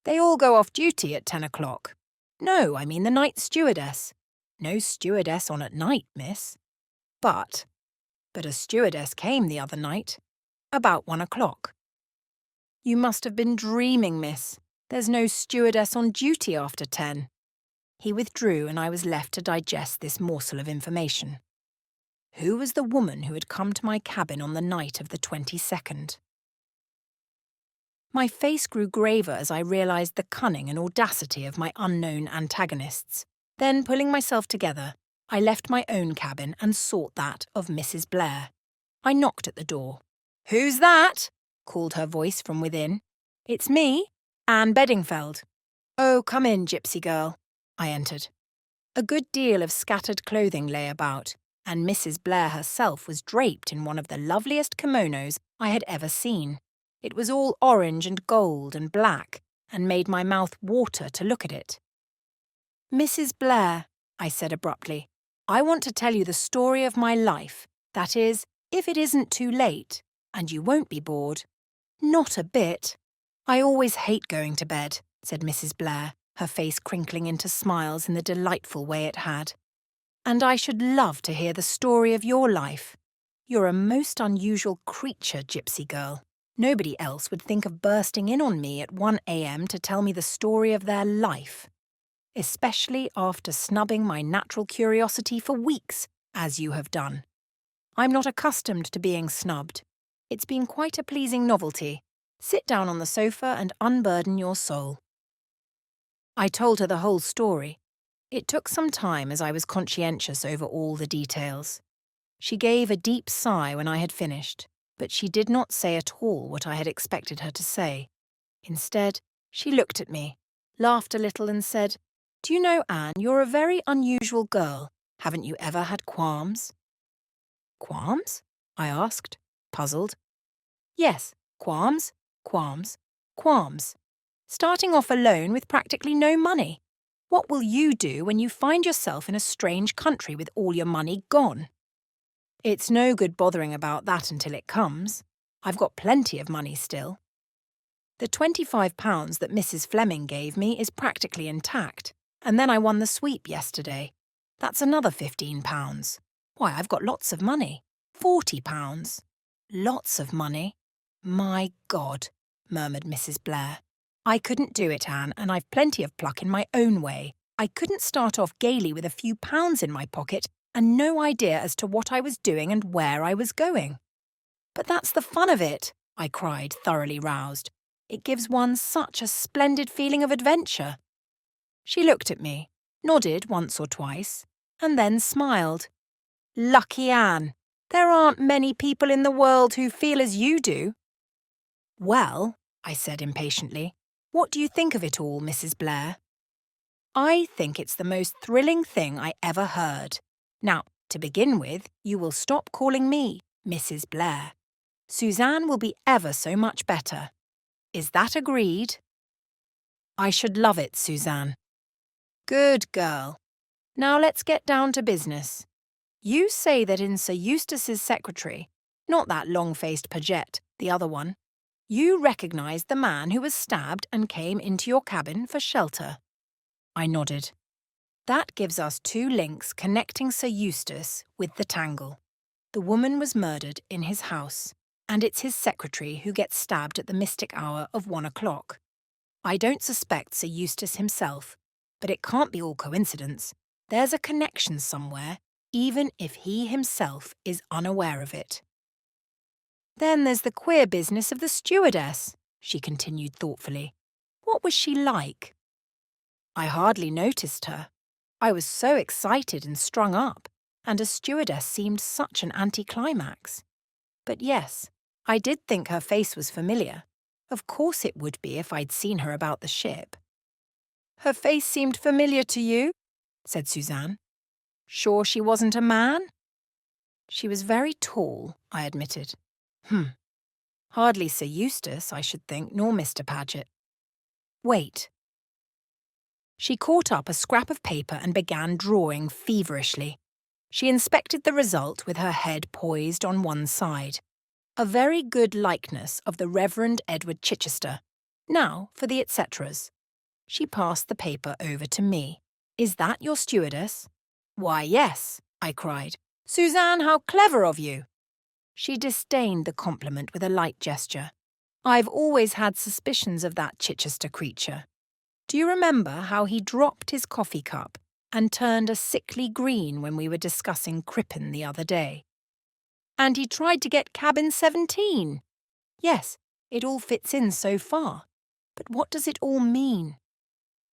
"They all go off duty at 10 o'clock. "No, I mean the night stewardess." "No stewardess on at night, miss." But a stewardess came the other night, about 1 o'clock. "You must have been dreaming, miss. There's no stewardess on duty after 10. He withdrew and I was left to digest this morsel of information. Who was the woman who had come to my cabin on the night of the 22nd? My face grew graver as I realised the cunning and audacity of my unknown antagonists. Then, pulling myself together, I left my own cabin and sought that of Mrs. Blair. I knocked at the door. "Who's that?" called her voice from within. "It's me, Anne Beddingfeld." "Oh, come in, gypsy girl." I entered. A good deal of scattered clothing lay about, and Mrs. Blair herself was draped in one of the loveliest kimonos I had ever seen. It was all orange and gold and black, and made my mouth water to look at it. "Mrs. Blair," I said abruptly, "I want to tell you the story of my life. That is, if it isn't too late, and you won't be bored." "Not a bit." "I always hate going to bed," said Mrs. Blair, her face crinkling into smiles in the delightful way it had. "And I should love to hear the story of your life. You're a most unusual creature, gypsy girl. Nobody else would think of bursting in on me at 1 a.m. to tell me the story of their life. Especially after snubbing my natural curiosity for weeks, as you have done. I'm not accustomed to being snubbed. It's been quite a pleasing novelty. Sit down on the sofa and unburden your soul." I told her the whole story. It took some time as I was conscientious over all the details. She gave a deep sigh when I had finished, but she did not say at all what I had expected her to say. Instead, she looked at me, laughed a little and said, "Do you know, Anne, you're a very unusual girl. Haven't you ever had qualms?" "Qualms?" I asked, puzzled. "Yes, qualms, qualms, qualms. Starting off alone with practically no money. What will you do when you find yourself in a strange country with all your money gone?" "It's no good bothering about that until it comes. I've got plenty of money still. The £25 that Mrs. Fleming gave me is practically intact, and then I won the sweep yesterday. That's another £15. Why, I've got lots of money. £40. Lots of money. My God," murmured Mrs. Blair. "I couldn't do it, Anne, and I've plenty of pluck in my own way. I couldn't start off gaily with a few pounds in my pocket and no idea as to what I was doing and where I was going." "But that's the fun of it," I cried, thoroughly roused. "It gives one such a splendid feeling of adventure." She looked at me, nodded once or twice, and then smiled. "Lucky Anne. There aren't many people in the world who feel as you do." "Well," I said impatiently, "what do you think of it all, Mrs. Blair?" "I think it's the most thrilling thing I ever heard. Now, to begin with, you will stop calling me Mrs. Blair. Suzanne will be ever so much better. Is that agreed?" "I should love it, Suzanne." "Good girl. Now let's get down to business. You say that in Sir Eustace's secretary, not that long-faced Paget, the other one, you recognised the man who was stabbed and came into your cabin for shelter." I nodded. "That gives us two links connecting Sir Eustace with the tangle. The woman was murdered in his house, and it's his secretary who gets stabbed at the mystic hour of 1 o'clock. I don't suspect Sir Eustace himself, but it can't be all coincidence. There's a connection somewhere, even if he himself is unaware of it." "Then there's the queer business of the stewardess," she continued thoughtfully. "What was she like?" "I hardly noticed her. I was so excited and strung up, and a stewardess seemed such an anticlimax. But yes, I did think her face was familiar. Of course it would be if I'd seen her about the ship." "Her face seemed familiar to you?" said Suzanne. "Sure she wasn't a man?" "She was very tall," I admitted. Hardly Sir Eustace, I should think, nor Mr. Paget. Wait." She caught up a scrap of paper and began drawing feverishly. She inspected the result with her head poised on one side. A very good likeness of the Reverend Edward Chichester. Now for the et ceteras. She passed the paper over to me. "Is that your stewardess?" "Why, yes," I cried. "Suzanne, how clever of you!" She disdained the compliment with a light gesture. I've always had suspicions of that Chichester creature. Do you remember how he dropped his coffee cup and turned a sickly green when we were discussing Crippen the other day? And he tried to get cabin 17. Yes, it all fits in so far. But what does it all mean?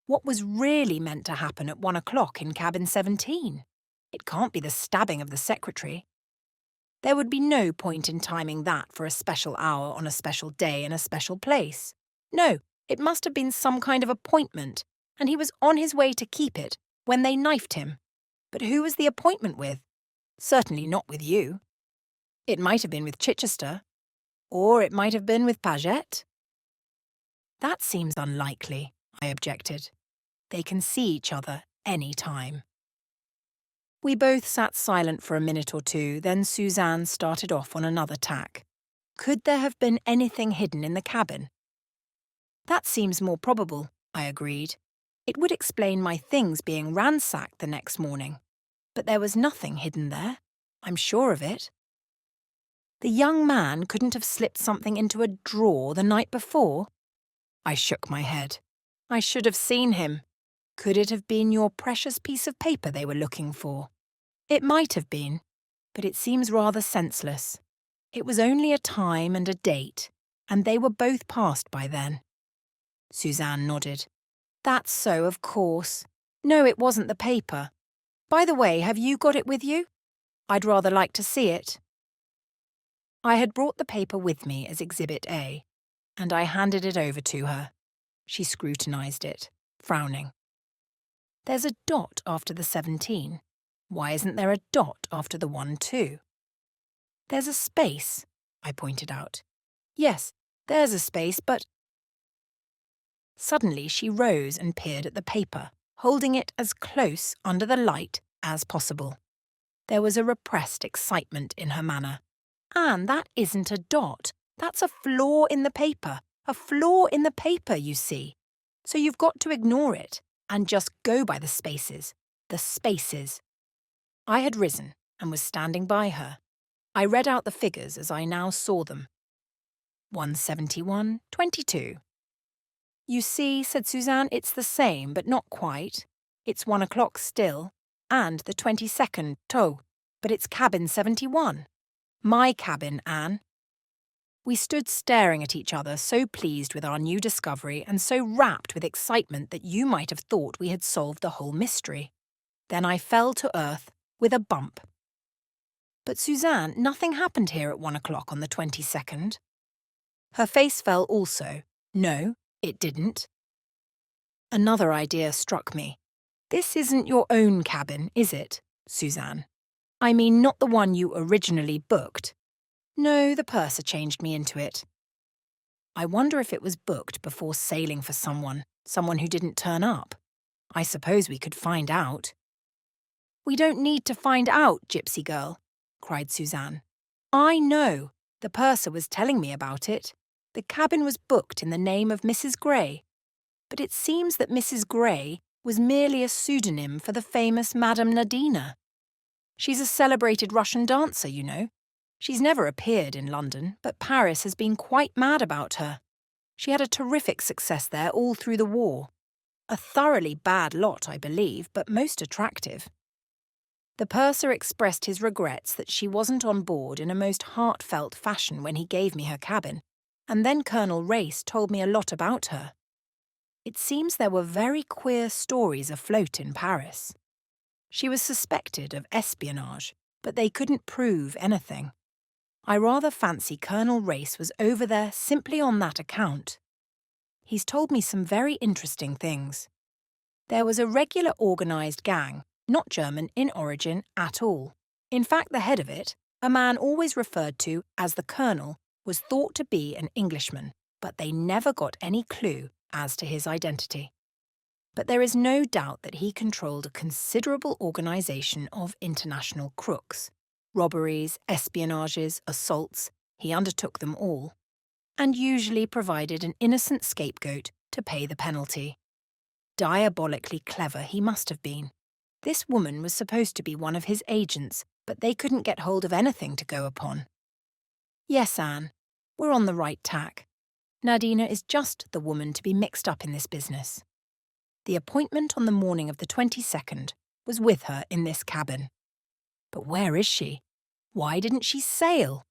What was really meant to happen at 1 o'clock in cabin 17? It can't be the stabbing of the secretary. There would be no point in timing that for a special hour on a special day in a special place. No, it must have been some kind of appointment, and he was on his way to keep it when they knifed him. But who was the appointment with? Certainly not with you. It might have been with Chichester, or it might have been with Paget. That seems unlikely, I objected. They can see each other any time. We both sat silent for a minute or two, then Suzanne started off on another tack. Could there have been anything hidden in the cabin? That seems more probable, I agreed. It would explain my things being ransacked the next morning. But there was nothing hidden there. I'm sure of it. The young man couldn't have slipped something into a drawer the night before? I shook my head. I should have seen him. Could it have been your precious piece of paper they were looking for? It might have been, but it seems rather senseless. It was only a time and a date, and they were both past by then. Suzanne nodded. That's so, of course. No, it wasn't the paper. By the way, have you got it with you? I'd rather like to see it. I had brought the paper with me as Exhibit A, and I handed it over to her. She scrutinised it, frowning. There's a dot after the 17. Why isn't there a dot after the 1 too? There's a space, I pointed out. Yes, there's a space, but... Suddenly she rose and peered at the paper, holding it as close under the light as possible. There was a repressed excitement in her manner. Anne, that isn't a dot. That's a flaw in the paper. A flaw in the paper, you see. So you've got to ignore it and just go by the spaces. The spaces. I had risen and was standing by her. I read out the figures as I now saw them. 171.22. You see, said Suzanne, it's the same, but not quite. It's 1 o'clock still, and the 22nd, too, but it's cabin 71. My cabin, Anne. We stood staring at each other, so pleased with our new discovery and so rapt with excitement that you might have thought we had solved the whole mystery. Then I fell to earth with a bump. But Suzanne, nothing happened here at 1 o'clock on the 22nd. Her face fell also. No, it didn't. Another idea struck me. This isn't your own cabin, is it, Suzanne? I mean, not the one you originally booked. No, the purser changed me into it. I wonder if it was booked before sailing for someone who didn't turn up. I suppose we could find out. We don't need to find out, gypsy girl, cried Suzanne. I know. The purser was telling me about it. The cabin was booked in the name of Mrs. Gray. But it seems that Mrs. Gray was merely a pseudonym for the famous Madame Nadina. She's a celebrated Russian dancer, you know. She's never appeared in London, but Paris has been quite mad about her. She had a terrific success there all through the war. A thoroughly bad lot, I believe, but most attractive. The purser expressed his regrets that she wasn't on board in a most heartfelt fashion when he gave me her cabin, and then Colonel Race told me a lot about her. It seems there were very queer stories afloat in Paris. She was suspected of espionage, but they couldn't prove anything. I rather fancy Colonel Race was over there simply on that account. He's told me some very interesting things. There was a regular organised gang, not German in origin at all. In fact, the head of it, a man always referred to as the Colonel, was thought to be an Englishman, but they never got any clue as to his identity. But there is no doubt that he controlled a considerable organisation of international crooks. Robberies, espionages, assaults, he undertook them all, and usually provided an innocent scapegoat to pay the penalty. Diabolically clever he must have been. This woman was supposed to be one of his agents, but they couldn't get hold of anything to go upon. Yes, Anne, we're on the right tack. Nadina is just the woman to be mixed up in this business. The appointment on the morning of the 22nd was with her in this cabin. But where is she? Why didn't she sail?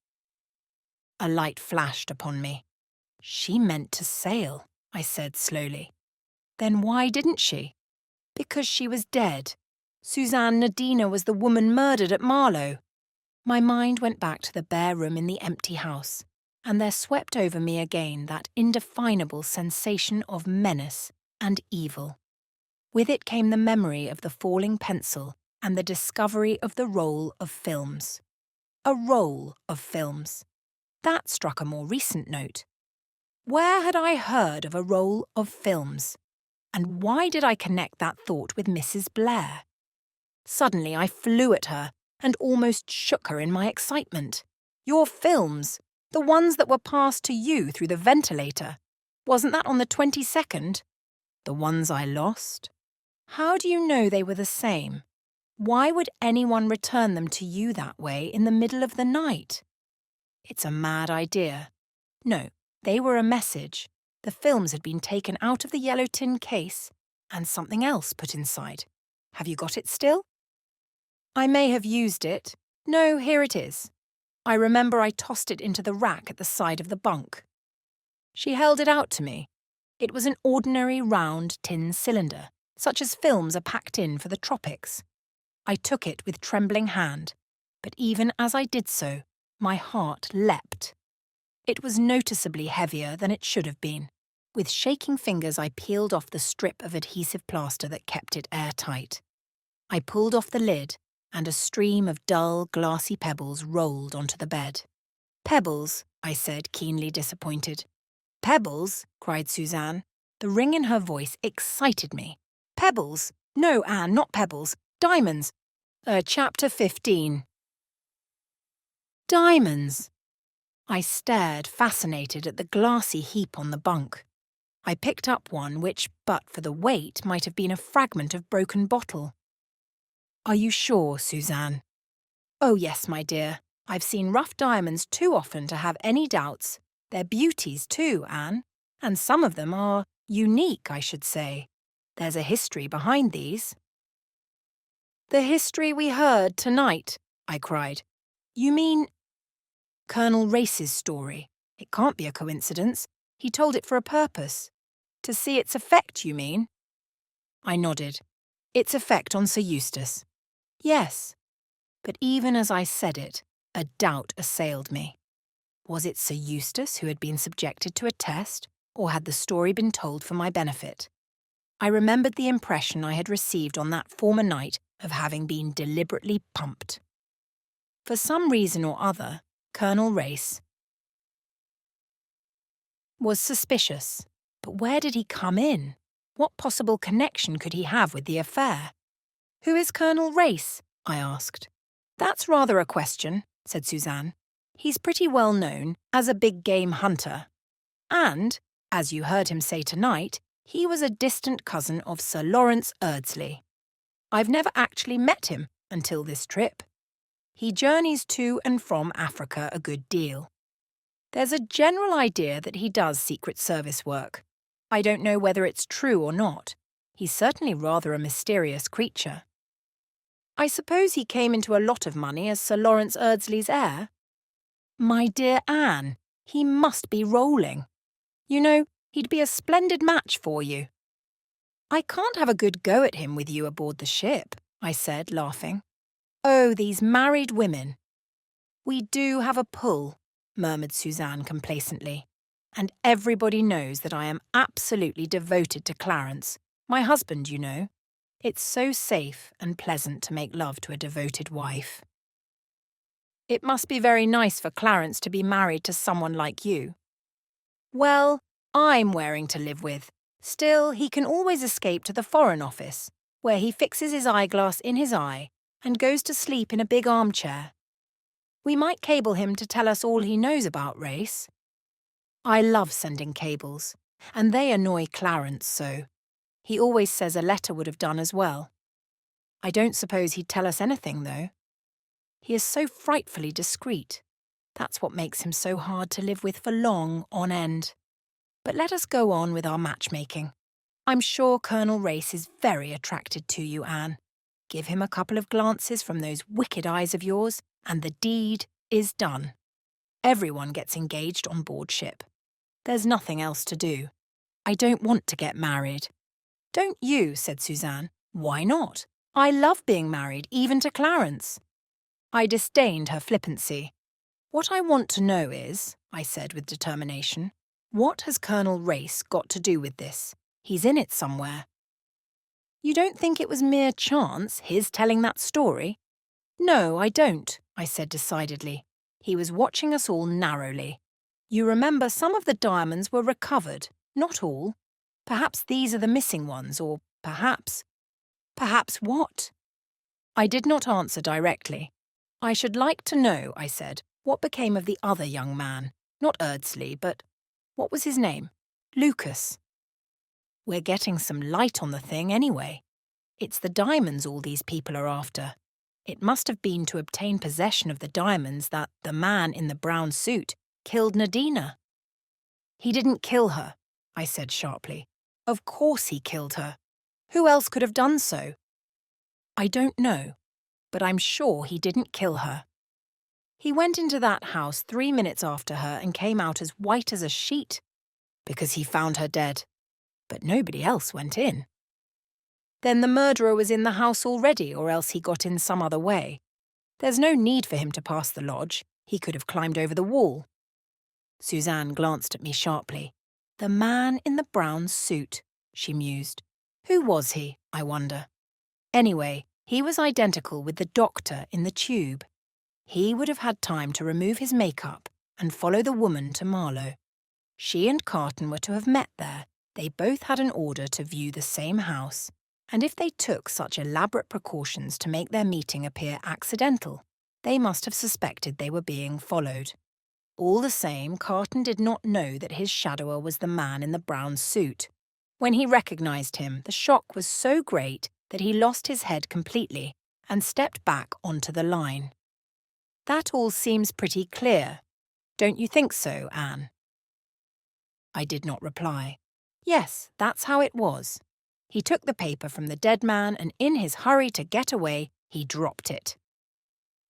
A light flashed upon me. She meant to sail, I said slowly. Then why didn't she? Because she was dead. Suzanne Nadina was the woman murdered at Marlow. My mind went back to the bare room in the empty house, and there swept over me again that indefinable sensation of menace and evil. With it came the memory of the falling pencil and the discovery of the roll of films. A roll of films. That struck a more recent note. Where had I heard of a roll of films? And why did I connect that thought with Mrs. Blair? Suddenly I flew at her and almost shook her in my excitement. Your films, the ones that were passed to you through the ventilator. Wasn't that on the 22nd? The ones I lost? How do you know they were the same? Why would anyone return them to you that way in the middle of the night? It's a mad idea. No, they were a message. The films had been taken out of the yellow tin case and something else put inside. Have you got it still? I may have used it. No, here it is. I remember I tossed it into the rack at the side of the bunk. She held it out to me. It was an ordinary round tin cylinder, such as films are packed in for the tropics. I took it with trembling hand, but even as I did so, my heart leapt. It was noticeably heavier than it should have been. With shaking fingers I peeled off the strip of adhesive plaster that kept it airtight. I pulled off the lid, and a stream of dull, glassy pebbles rolled onto the bed. Pebbles, I said, keenly disappointed. Pebbles? Cried Suzanne. The ring in her voice excited me. Pebbles? No, Anne, not pebbles. Diamonds. Chapter 15. Diamonds. I stared, fascinated, at the glassy heap on the bunk. I picked up one which, but for the weight, might have been a fragment of broken bottle. Are you sure, Suzanne? Oh, yes, my dear. I've seen rough diamonds too often to have any doubts. They're beauties too, Anne. And some of them are unique, I should say. There's a history behind these. The history we heard tonight, I cried. You mean Colonel Race's story? It can't be a coincidence. He told it for a purpose. To see its effect, you mean? I nodded. Its effect on Sir Eustace. Yes. But even as I said it, a doubt assailed me. Was it Sir Eustace who had been subjected to a test, or had the story been told for my benefit? I remembered the impression I had received on that former night of having been deliberately pumped. For some reason or other, Colonel Race was suspicious. But where did he come in? What possible connection could he have with the affair? Who is Colonel Race? I asked. That's rather a question, said Suzanne. He's pretty well known as a big game hunter. And, as you heard him say tonight, he was a distant cousin of Sir Lawrence Eardsley. I've never actually met him until this trip. He journeys to and from Africa a good deal. There's a general idea that he does Secret Service work. I don't know whether it's true or not. He's certainly rather a mysterious creature. I suppose he came into a lot of money as Sir Lawrence Eardsley's heir? My dear Anne, he must be rolling. You know, he'd be a splendid match for you. I can't have a good go at him with you aboard the ship, I said, laughing. Oh, these married women. We do have a pull, murmured Suzanne complacently. And everybody knows that I am absolutely devoted to Clarence, my husband, you know. It's so safe and pleasant to make love to a devoted wife. It must be very nice for Clarence to be married to someone like you. Well, I'm wearing to live with. Still, he can always escape to the Foreign Office, where he fixes his eyeglass in his eye and goes to sleep in a big armchair. We might cable him to tell us all he knows about Race. I love sending cables, and they annoy Clarence so. He always says a letter would have done as well. I don't suppose he'd tell us anything, though. He is so frightfully discreet. That's what makes him so hard to live with for long on end. But let us go on with our matchmaking. I'm sure Colonel Race is very attracted to you, Anne. Give him a couple of glances from those wicked eyes of yours, and the deed is done. Everyone gets engaged on board ship. There's nothing else to do. I don't want to get married. Don't you? Said Suzanne. Why not? I love being married, even to Clarence. I disdained her flippancy. What I want to know is, I said with determination, what has Colonel Race got to do with this? He's in it somewhere. You don't think it was mere chance, his telling that story? No, I don't, I said decidedly. He was watching us all narrowly. You remember some of the diamonds were recovered, not all. Perhaps these are the missing ones, or perhaps... Perhaps what? I did not answer directly. I should like to know, I said, what became of the other young man. Not Erdsley, but... what was his name? Lucas. We're getting some light on the thing anyway. It's the diamonds all these people are after. It must have been to obtain possession of the diamonds that the man in the brown suit killed Nadina. He didn't kill her, I said sharply. Of course he killed her. Who else could have done so? I don't know, but I'm sure he didn't kill her. He went into that house 3 minutes after her and came out as white as a sheet, because he found her dead. But nobody else went in. Then the murderer was in the house already, or else he got in some other way. There's no need for him to pass the lodge. He could have climbed over the wall. Suzanne glanced at me sharply. The man in the brown suit, she mused. Who was he, I wonder? Anyway, he was identical with the doctor in the tube. He would have had time to remove his makeup and follow the woman to Marlow. She and Carton were to have met there. They both had an order to view the same house, and if they took such elaborate precautions to make their meeting appear accidental, they must have suspected they were being followed. All the same, Carton did not know that his shadower was the man in the brown suit. When he recognised him, the shock was so great that he lost his head completely and stepped back onto the line. That all seems pretty clear. Don't you think so, Anne? I did not reply. Yes, that's how it was. He took the paper from the dead man and in his hurry to get away, he dropped it.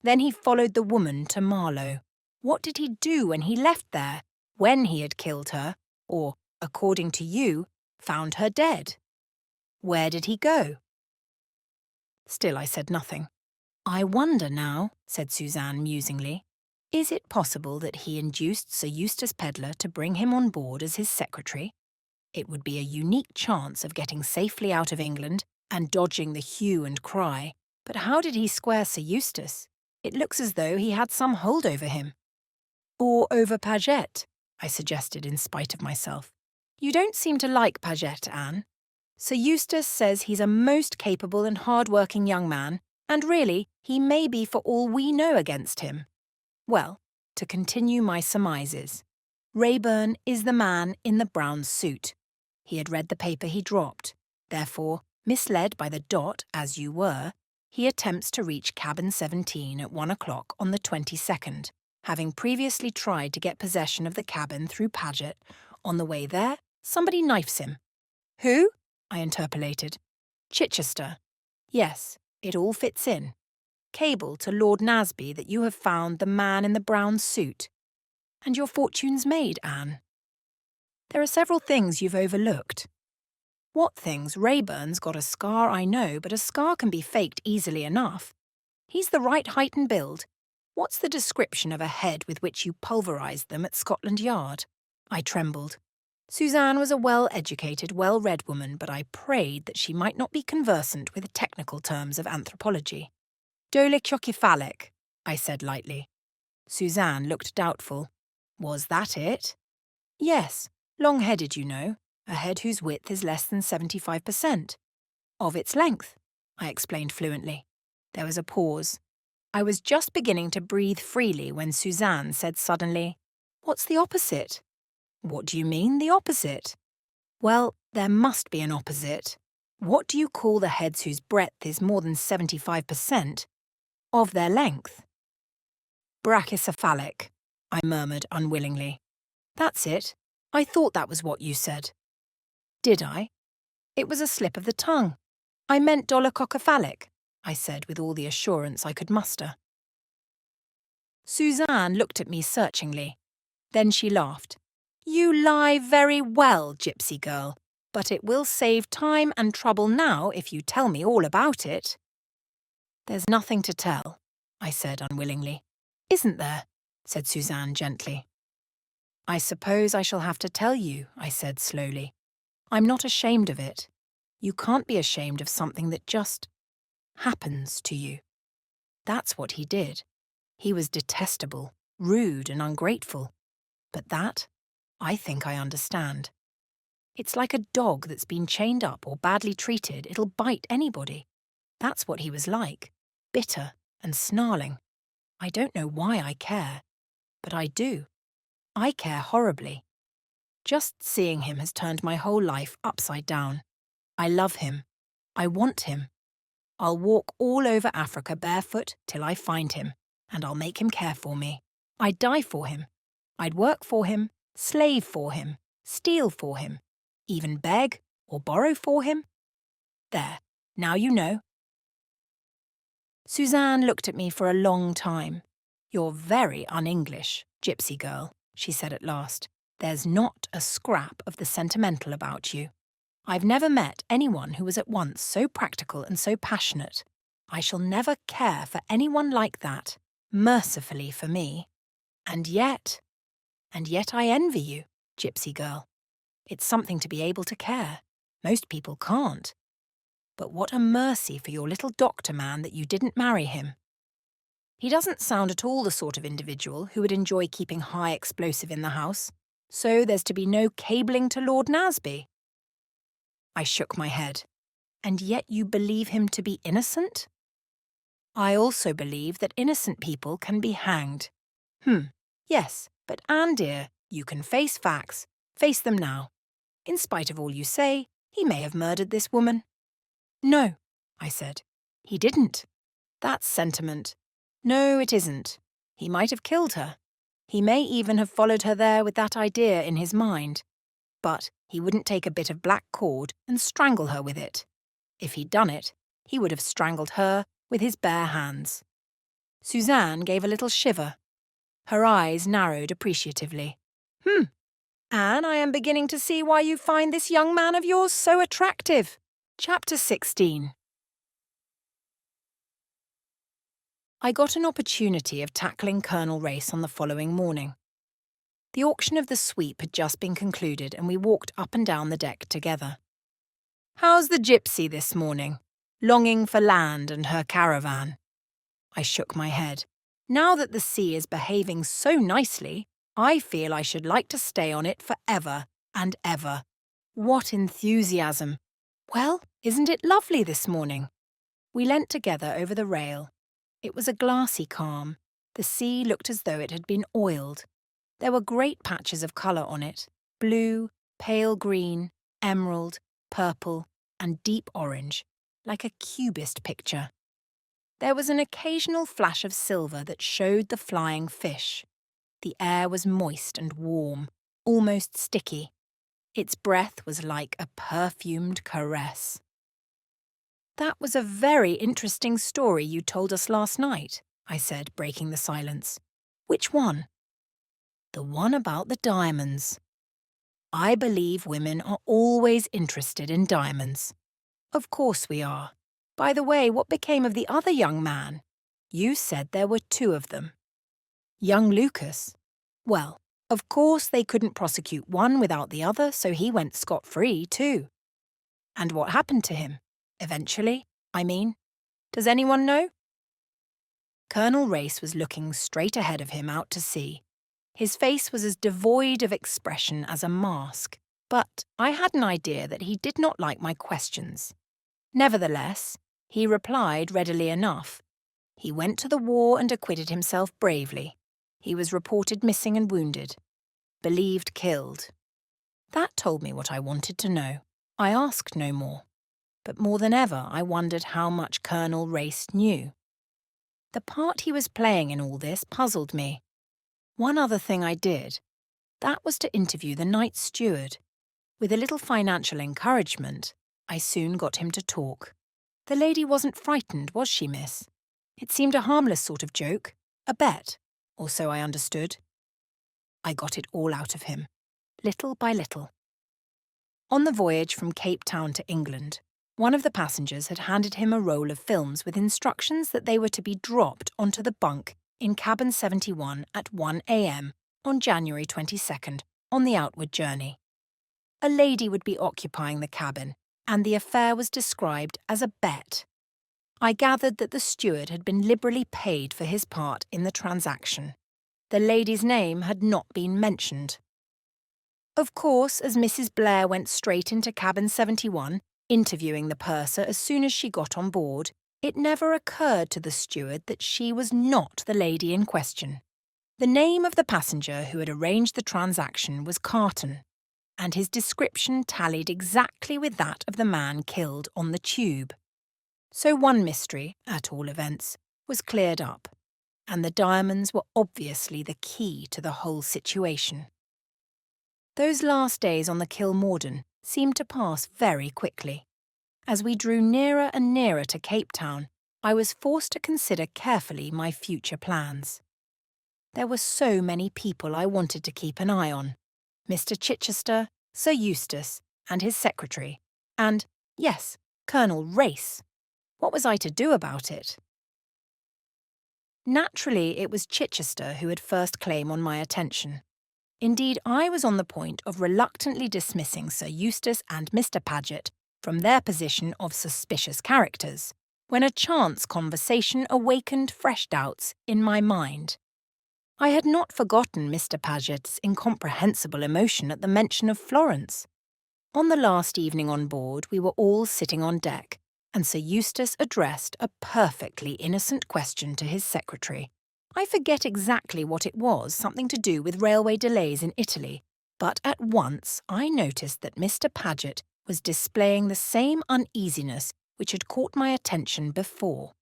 Then he followed the woman to Marlow. What did he do when he left there, when he had killed her, or, according to you, found her dead? Where did he go? Still I said nothing. I wonder now, said Suzanne musingly, is it possible that he induced Sir Eustace Pedlar to bring him on board as his secretary? It would be a unique chance of getting safely out of England and dodging the hue and cry. But how did he square Sir Eustace? It looks as though he had some hold over him. Or over Paget, I suggested in spite of myself. You don't seem to like Paget, Anne. Sir Eustace says he's a most capable and hard-working young man, and really, he may be for all we know against him. Well, to continue my surmises, Raeburn is the man in the brown suit. He had read the paper he dropped. Therefore, misled by the dot, as you were, he attempts to reach cabin 17 at 1 o'clock on the 22nd, having previously tried to get possession of the cabin through Paget. On the way there, somebody knifes him. Who? I interpolated. Chichester. Yes, it all fits in. Cable to Lord Nasby that you have found the man in the brown suit. And your fortune's made, Anne. There are several things you've overlooked. What things? Raeburn's got a scar, I know, but a scar can be faked easily enough. He's the right height and build. What's the description of a head with which you pulverised them at Scotland Yard? I trembled. Suzanne was a well-educated, well-read woman, but I prayed that she might not be conversant with technical terms of anthropology. Dolichocephalic, I said lightly. Suzanne looked doubtful. Was that it? Yes, long-headed, you know, a head whose width is less than 75%. Of its length, I explained fluently. There was a pause. I was just beginning to breathe freely when Suzanne said suddenly, What's the opposite? What do you mean, the opposite? Well, there must be an opposite. What do you call the heads whose breadth is more than 75% of their length? Brachycephalic, I murmured unwillingly. That's it. I thought that was what you said. Did I? It was a slip of the tongue. I meant dolichocephalic, I said with all the assurance I could muster. Suzanne looked at me searchingly. Then she laughed. You lie very well, gypsy girl, but it will save time and trouble now if you tell me all about it. There's nothing to tell, I said unwillingly. Isn't there? Said Suzanne gently. I suppose I shall have to tell you, I said slowly. I'm not ashamed of it. You can't be ashamed of something that just happens to you. That's what he did. He was detestable, rude and ungrateful. But that, I think I understand. It's like a dog that's been chained up or badly treated, it'll bite anybody. That's what he was like, bitter and snarling. I don't know why I care, but I do. I care horribly. Just seeing him has turned my whole life upside down. I love him. I want him. I'll walk all over Africa barefoot till I find him, and I'll make him care for me. I'd die for him. I'd work for him, slave for him, steal for him, even beg or borrow for him. There, now you know. Suzanne looked at me for a long time. You're very un-English, gypsy girl, she said at last. There's not a scrap of the sentimental about you. I've never met anyone who was at once so practical and so passionate. I shall never care for anyone like that, mercifully for me. And yet I envy you, gypsy girl. It's something to be able to care. Most people can't. But what a mercy for your little doctor man that you didn't marry him. He doesn't sound at all the sort of individual who would enjoy keeping high explosive in the house. So there's to be no cabling to Lord Nasby. I shook my head. And yet you believe him to be innocent? I also believe that innocent people can be hanged. Yes, but Anne dear, you can face facts. Face them now. In spite of all you say, he may have murdered this woman. No, I said. He didn't. That's sentiment. No, it isn't. He might have killed her. He may even have followed her there with that idea in his mind. But he wouldn't take a bit of black cord and strangle her with it. If he'd done it, he would have strangled her with his bare hands. Suzanne gave a little shiver. Her eyes narrowed appreciatively. Anne, I am beginning to see why you find this young man of yours so attractive. Chapter 16. I got an opportunity of tackling Colonel Race on the following morning. The auction of the sweep had just been concluded and we walked up and down the deck together. How's the gypsy this morning? Longing for land and her caravan? I shook my head. Now that the sea is behaving so nicely, I feel I should like to stay on it for ever and ever. What enthusiasm! Well, isn't it lovely this morning? We leant together over the rail. It was a glassy calm. The sea looked as though it had been oiled. There were great patches of colour on it, blue, pale green, emerald, purple, and deep orange, like a cubist picture. There was an occasional flash of silver that showed the flying fish. The air was moist and warm, almost sticky. Its breath was like a perfumed caress. That was a very interesting story you told us last night, I said, breaking the silence. Which one? The one about the diamonds. I believe women are always interested in diamonds. Of course we are. By the way, what became of the other young man? You said there were 2 of them. Young Lucas? Well, of course they couldn't prosecute one without the other, so he went scot-free too. And what happened to him? Eventually, I mean? Does anyone know? Colonel Race was looking straight ahead of him out to sea. His face was as devoid of expression as a mask, but I had an idea that he did not like my questions. Nevertheless, he replied readily enough. He went to the war and acquitted himself bravely. He was reported missing and wounded. Believed killed. That told me what I wanted to know. I asked no more. But more than ever, I wondered how much Colonel Race knew. The part he was playing in all this puzzled me. One other thing I did. That was to interview the night steward. With a little financial encouragement, I soon got him to talk. The lady wasn't frightened, was she, miss? It seemed a harmless sort of joke, a bet, or so I understood. I got it all out of him, little by little. On the voyage from Cape Town to England, one of the passengers had handed him a roll of films with instructions that they were to be dropped onto the bunk in cabin 71 at 1 a.m. on January 22nd on the outward journey. A lady would be occupying the cabin, and the affair was described as a bet. I gathered that the steward had been liberally paid for his part in the transaction. The lady's name had not been mentioned. Of course, as Mrs. Blair went straight into cabin 71, interviewing the purser as soon as she got on board, it never occurred to the steward that she was not the lady in question. The name of the passenger who had arranged the transaction was Carton, and his description tallied exactly with that of the man killed on the tube. So one mystery, at all events, was cleared up, and the diamonds were obviously the key to the whole situation. Those last days on the Kilmorden seemed to pass very quickly. As we drew nearer and nearer to Cape Town, I was forced to consider carefully my future plans. There were so many people I wanted to keep an eye on. Mr. Chichester, Sir Eustace, and his secretary, and, yes, Colonel Race. What was I to do about it? Naturally, it was Chichester who had first claim on my attention. Indeed, I was on the point of reluctantly dismissing Sir Eustace and Mr. Paget from their position of suspicious characters, when a chance conversation awakened fresh doubts in my mind. I had not forgotten Mr. Paget's incomprehensible emotion at the mention of Florence. On the last evening on board, we were all sitting on deck, and Sir Eustace addressed a perfectly innocent question to his secretary. I forget exactly what it was, something to do with railway delays in Italy, but at once I noticed that Mr. Paget was displaying the same uneasiness which had caught my attention before.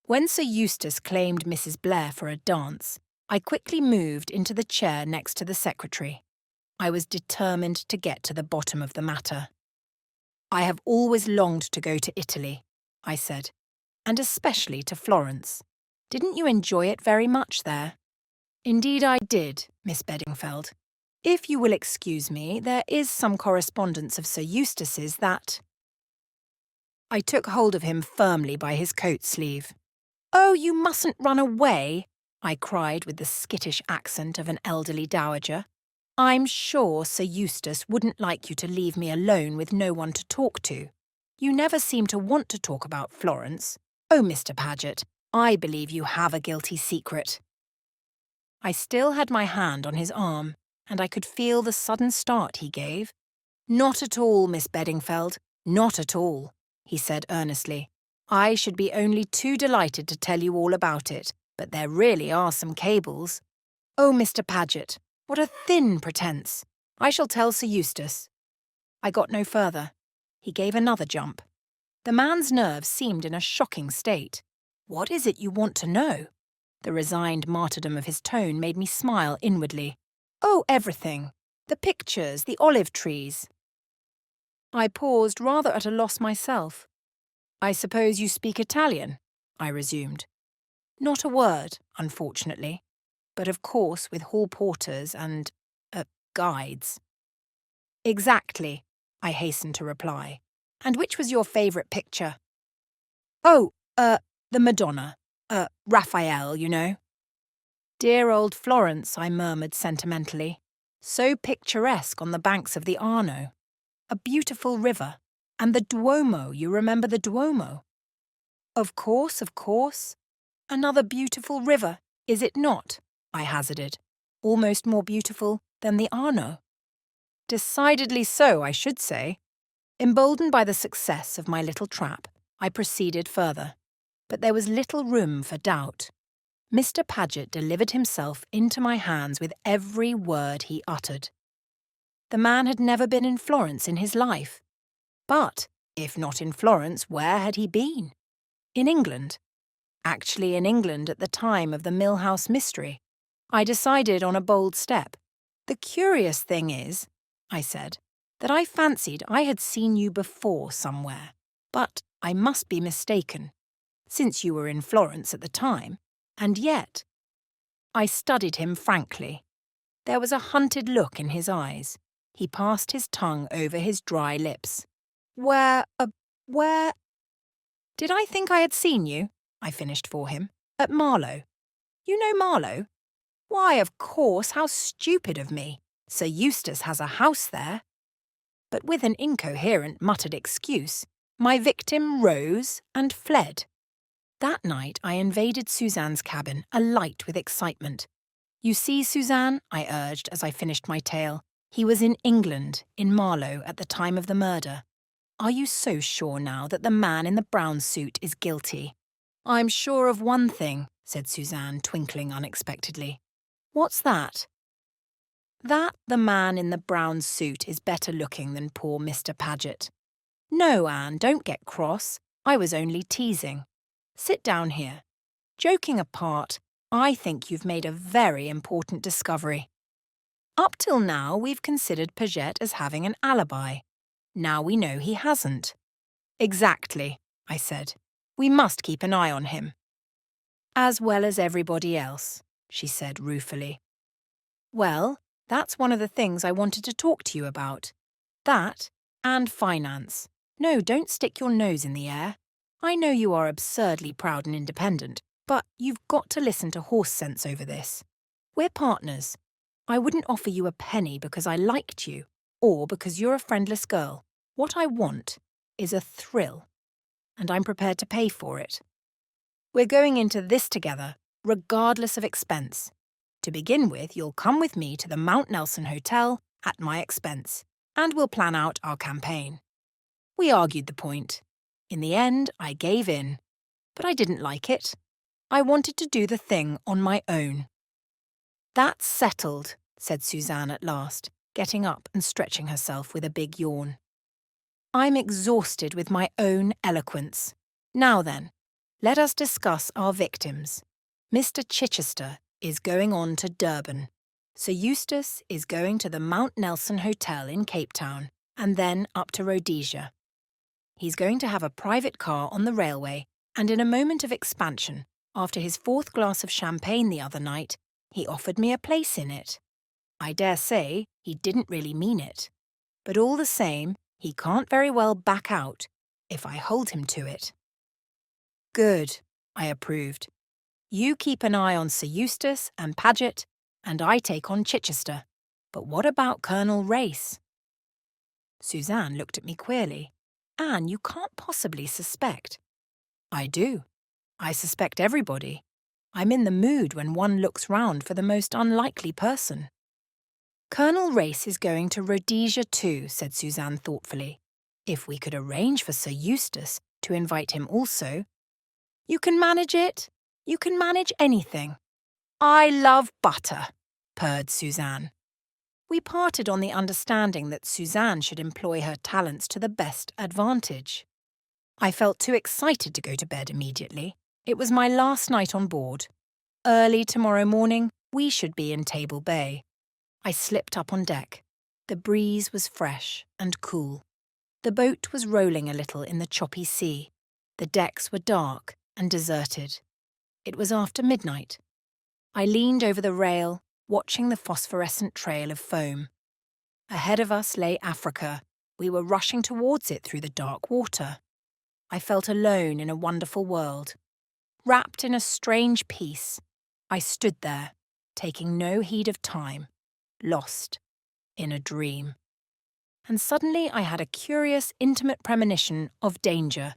When Sir Eustace claimed Mrs. Blair for a dance, I quickly moved into the chair next to the secretary. I was determined to get to the bottom of the matter. "I have always longed to go to Italy," I said, "and especially to Florence. Didn't you enjoy it very much there?" "Indeed I did, Miss Beddingfeld. If you will excuse me, there is some correspondence of Sir Eustace's that—" I took hold of him firmly by his coat sleeve. "Oh, you mustn't run away," I cried with the skittish accent of an elderly dowager. "I'm sure Sir Eustace wouldn't like you to leave me alone with no one to talk to. You never seem to want to talk about Florence. Oh, Mr. Paget, I believe you have a guilty secret." I still had my hand on his arm, and I could feel the sudden start he gave. "Not at all, Miss Beddingfeld, not at all," he said earnestly. "I should be only too delighted to tell you all about it, but there really are some cables. Oh, Mr. Paget, what a thin pretence! I shall tell Sir Eustace." I got no further. He gave another jump. The man's nerves seemed in a shocking state. "What is it you want to know?" The resigned martyrdom of his tone made me smile inwardly. "Oh, everything. The pictures, the olive trees." I paused, rather at a loss myself. "I suppose you speak Italian?" I resumed. "Not a word, unfortunately. But of course with hall porters and, guides." "Exactly," I hastened to reply. "And which was your favourite picture?" "Oh, the Madonna. Raphael, you know." "Dear old Florence," I murmured sentimentally. "So picturesque on the banks of the Arno. A beautiful river. And the Duomo, you remember the Duomo?" Of course, of course. Another beautiful river, is it not?" I hazarded. "Almost more beautiful than the Arno." "Decidedly so, I should say." Emboldened by the success of my little trap, I proceeded further. But there was little room for doubt. Mr. Paget delivered himself into my hands with every word he uttered. The man had never been in Florence in his life. But, if not in Florence, where had he been? In England. Actually in England at the time of the Mill House mystery. I decided on a bold step. "The curious thing is," I said, "that I fancied I had seen you before somewhere, but I must be mistaken, since you were in Florence at the time, and yet—" I studied him frankly. There was a hunted look in his eyes. He passed his tongue over his dry lips. Where? Did I think I had seen you?" I finished for him. "At Marlow. You know Marlow? Why, of course, how stupid of me. Sir Eustace has a house there." But with an incoherent muttered excuse, my victim rose and fled. That night I invaded Suzanne's cabin, alight with excitement. "You see, Suzanne," I urged as I finished my tale, "he was in England, in Marlow, at the time of the murder. Are you so sure now that the man in the brown suit is guilty?" "I'm sure of one thing," said Suzanne, twinkling unexpectedly. "What's that?" "That the man in the brown suit is better looking than poor Mr. Paget. No, Anne, don't get cross. I was only teasing. Sit down here. Joking apart, I think you've made a very important discovery. Up till now, we've considered Paget as having an alibi. Now we know he hasn't." "Exactly," I said. "We must keep an eye on him." "As well as everybody else," she said ruefully. "Well, that's one of the things I wanted to talk to you about. That and finance. No, don't stick your nose in the air. I know you are absurdly proud and independent, but you've got to listen to horse sense over this. We're partners. I wouldn't offer you a penny because I liked you, or because you're a friendless girl. What I want is a thrill, and I'm prepared to pay for it. We're going into this together, regardless of expense. To begin with, you'll come with me to the Mount Nelson Hotel at my expense, and we'll plan out our campaign." We argued the point. In the end, I gave in. But I didn't like it. I wanted to do the thing on my own. "That's settled," said Suzanne at last, getting up and stretching herself with a big yawn. "I'm exhausted with my own eloquence. Now then, let us discuss our victims. Mr. Chichester is going on to Durban. Sir Eustace is going to the Mount Nelson Hotel in Cape Town, and then up to Rhodesia. He's going to have a private car on the railway, and in a moment of expansion, after his fourth glass of champagne the other night, he offered me a place in it. I dare say he didn't really mean it. But all the same, he can't very well back out if I hold him to it." "Good," I approved. "You keep an eye on Sir Eustace and Paget, and I take on Chichester. But what about Colonel Race?" Suzanne looked at me queerly. "Anne, you can't possibly suspect." "I do. I suspect everybody. I'm in the mood when one looks round for the most unlikely person." "Colonel Race is going to Rhodesia too," said Suzanne thoughtfully. "If we could arrange for Sir Eustace to invite him also—" "You can manage it. You can manage anything." "I love butter," purred Suzanne. We parted on the understanding that Suzanne should employ her talents to the best advantage. I felt too excited to go to bed immediately. It was my last night on board. Early tomorrow morning, we should be in Table Bay. I slipped up on deck. The breeze was fresh and cool. The boat was rolling a little in the choppy sea. The decks were dark and deserted. It was after midnight. I leaned over the rail, watching the phosphorescent trail of foam. Ahead of us lay Africa. We were rushing towards it through the dark water. I felt alone in a wonderful world. Wrapped in a strange peace, I stood there, taking no heed of time, lost in a dream. And suddenly I had a curious, intimate premonition of danger.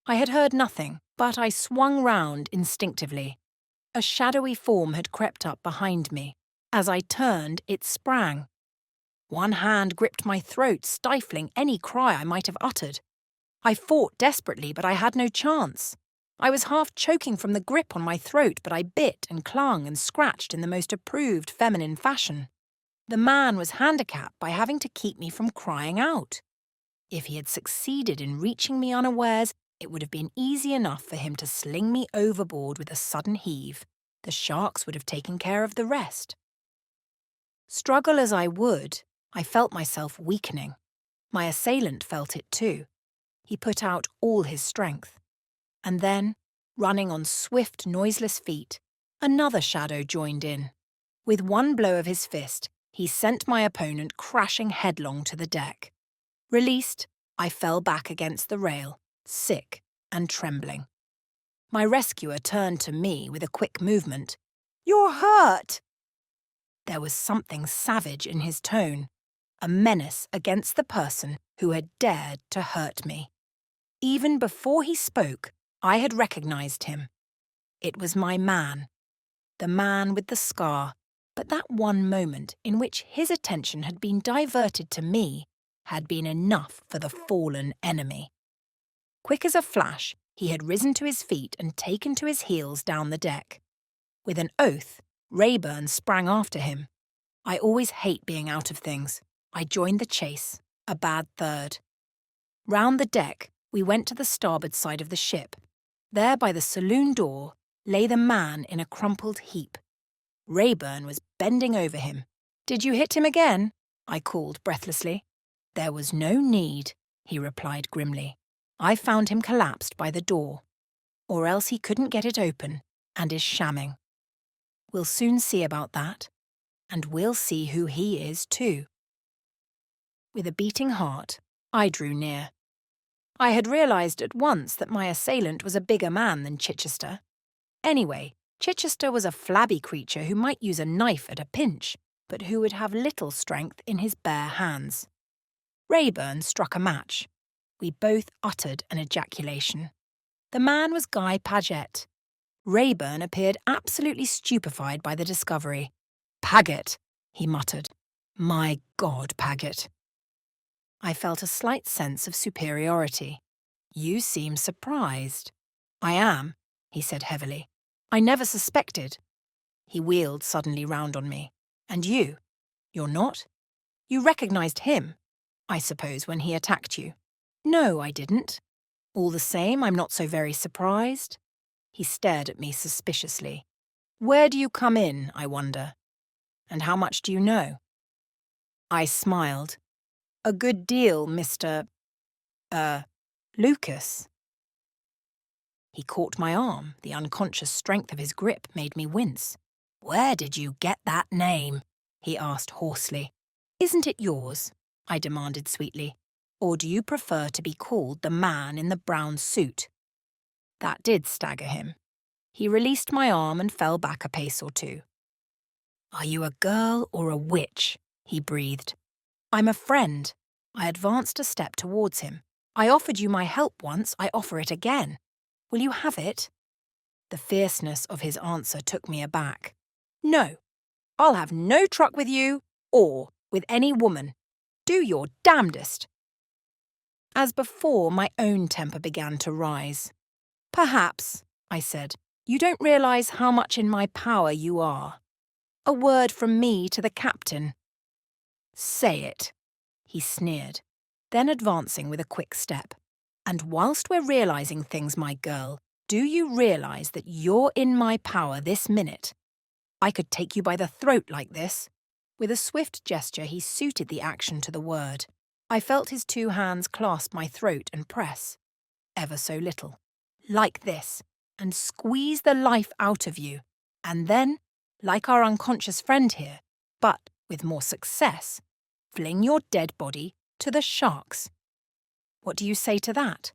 I had heard nothing, but I swung round instinctively. A shadowy form had crept up behind me. As I turned, it sprang. One hand gripped my throat, stifling any cry I might have uttered. I fought desperately, but I had no chance. I was half choking from the grip on my throat, but I bit and clung and scratched in the most approved feminine fashion. The man was handicapped by having to keep me from crying out. If he had succeeded in reaching me unawares, it would have been easy enough for him to sling me overboard with a sudden heave. The sharks would have taken care of the rest. Struggle as I would, I felt myself weakening. My assailant felt it too. He put out all his strength. And then, running on swift, noiseless feet, another shadow joined in. With one blow of his fist, he sent my opponent crashing headlong to the deck. Released, I fell back against the rail, sick and trembling. My rescuer turned to me with a quick movement. "You're hurt!" There was something savage in his tone, a menace against the person who had dared to hurt me. Even before he spoke, I had recognized him. It was my man, the man with the scar, but that one moment in which his attention had been diverted to me had been enough for the fallen enemy. Quick as a flash, he had risen to his feet and taken to his heels down the deck. With an oath, Rayburn sprang after him. I always hate being out of things. I joined the chase, a bad third. Round the deck, we went to the starboard side of the ship. There by the saloon door lay the man in a crumpled heap. Rayburn was bending over him. "Did you hit him again?" I called breathlessly. "There was no need," he replied grimly. "I found him collapsed by the door. Or else he couldn't get it open and is shamming. We'll soon see about that, and we'll see who he is too." With a beating heart, I drew near. I had realised at once that my assailant was a bigger man than Chichester. Anyway, Chichester was a flabby creature who might use a knife at a pinch, but who would have little strength in his bare hands. Rayburn struck a match. We both uttered an ejaculation. The man was Guy Paget. Rayburn appeared absolutely stupefied by the discovery. "Paget," he muttered. "My God, Paget." I felt a slight sense of superiority. "You seem surprised." "I am," he said heavily. "I never suspected." He wheeled suddenly round on me. "And you? You're not? You recognised him, I suppose, when he attacked you?" "No, I didn't." "All the same, I'm not so very surprised." He stared at me suspiciously. "Where do you come in, I wonder? And how much do you know?" I smiled. "A good deal, Mr. Lucas." He caught my arm. The unconscious strength of his grip made me wince. "Where did you get that name?" he asked hoarsely. "Isn't it yours?" I demanded sweetly. "Or do you prefer to be called the man in the brown suit?" That did stagger him. He released my arm and fell back a pace or two. "Are you a girl or a witch?" he breathed. "I'm a friend." I advanced a step towards him. "I offered you my help once, I offer it again. Will you have it?" The fierceness of his answer took me aback. "No, I'll have no truck with you, or with any woman. Do your damnedest." As before, my own temper began to rise. "Perhaps," I said, "you don't realise how much in my power you are. A word from me to the captain." "Say it," he sneered, then advancing with a quick step. "And whilst we're realising things, my girl, do you realise that you're in my power this minute? I could take you by the throat like this." With a swift gesture, he suited the action to the word. I felt his two hands clasp my throat and press, ever so little, like this, and squeeze the life out of you, and then, like our unconscious friend here, but with more success, fling your dead body to the sharks. What do you say to that?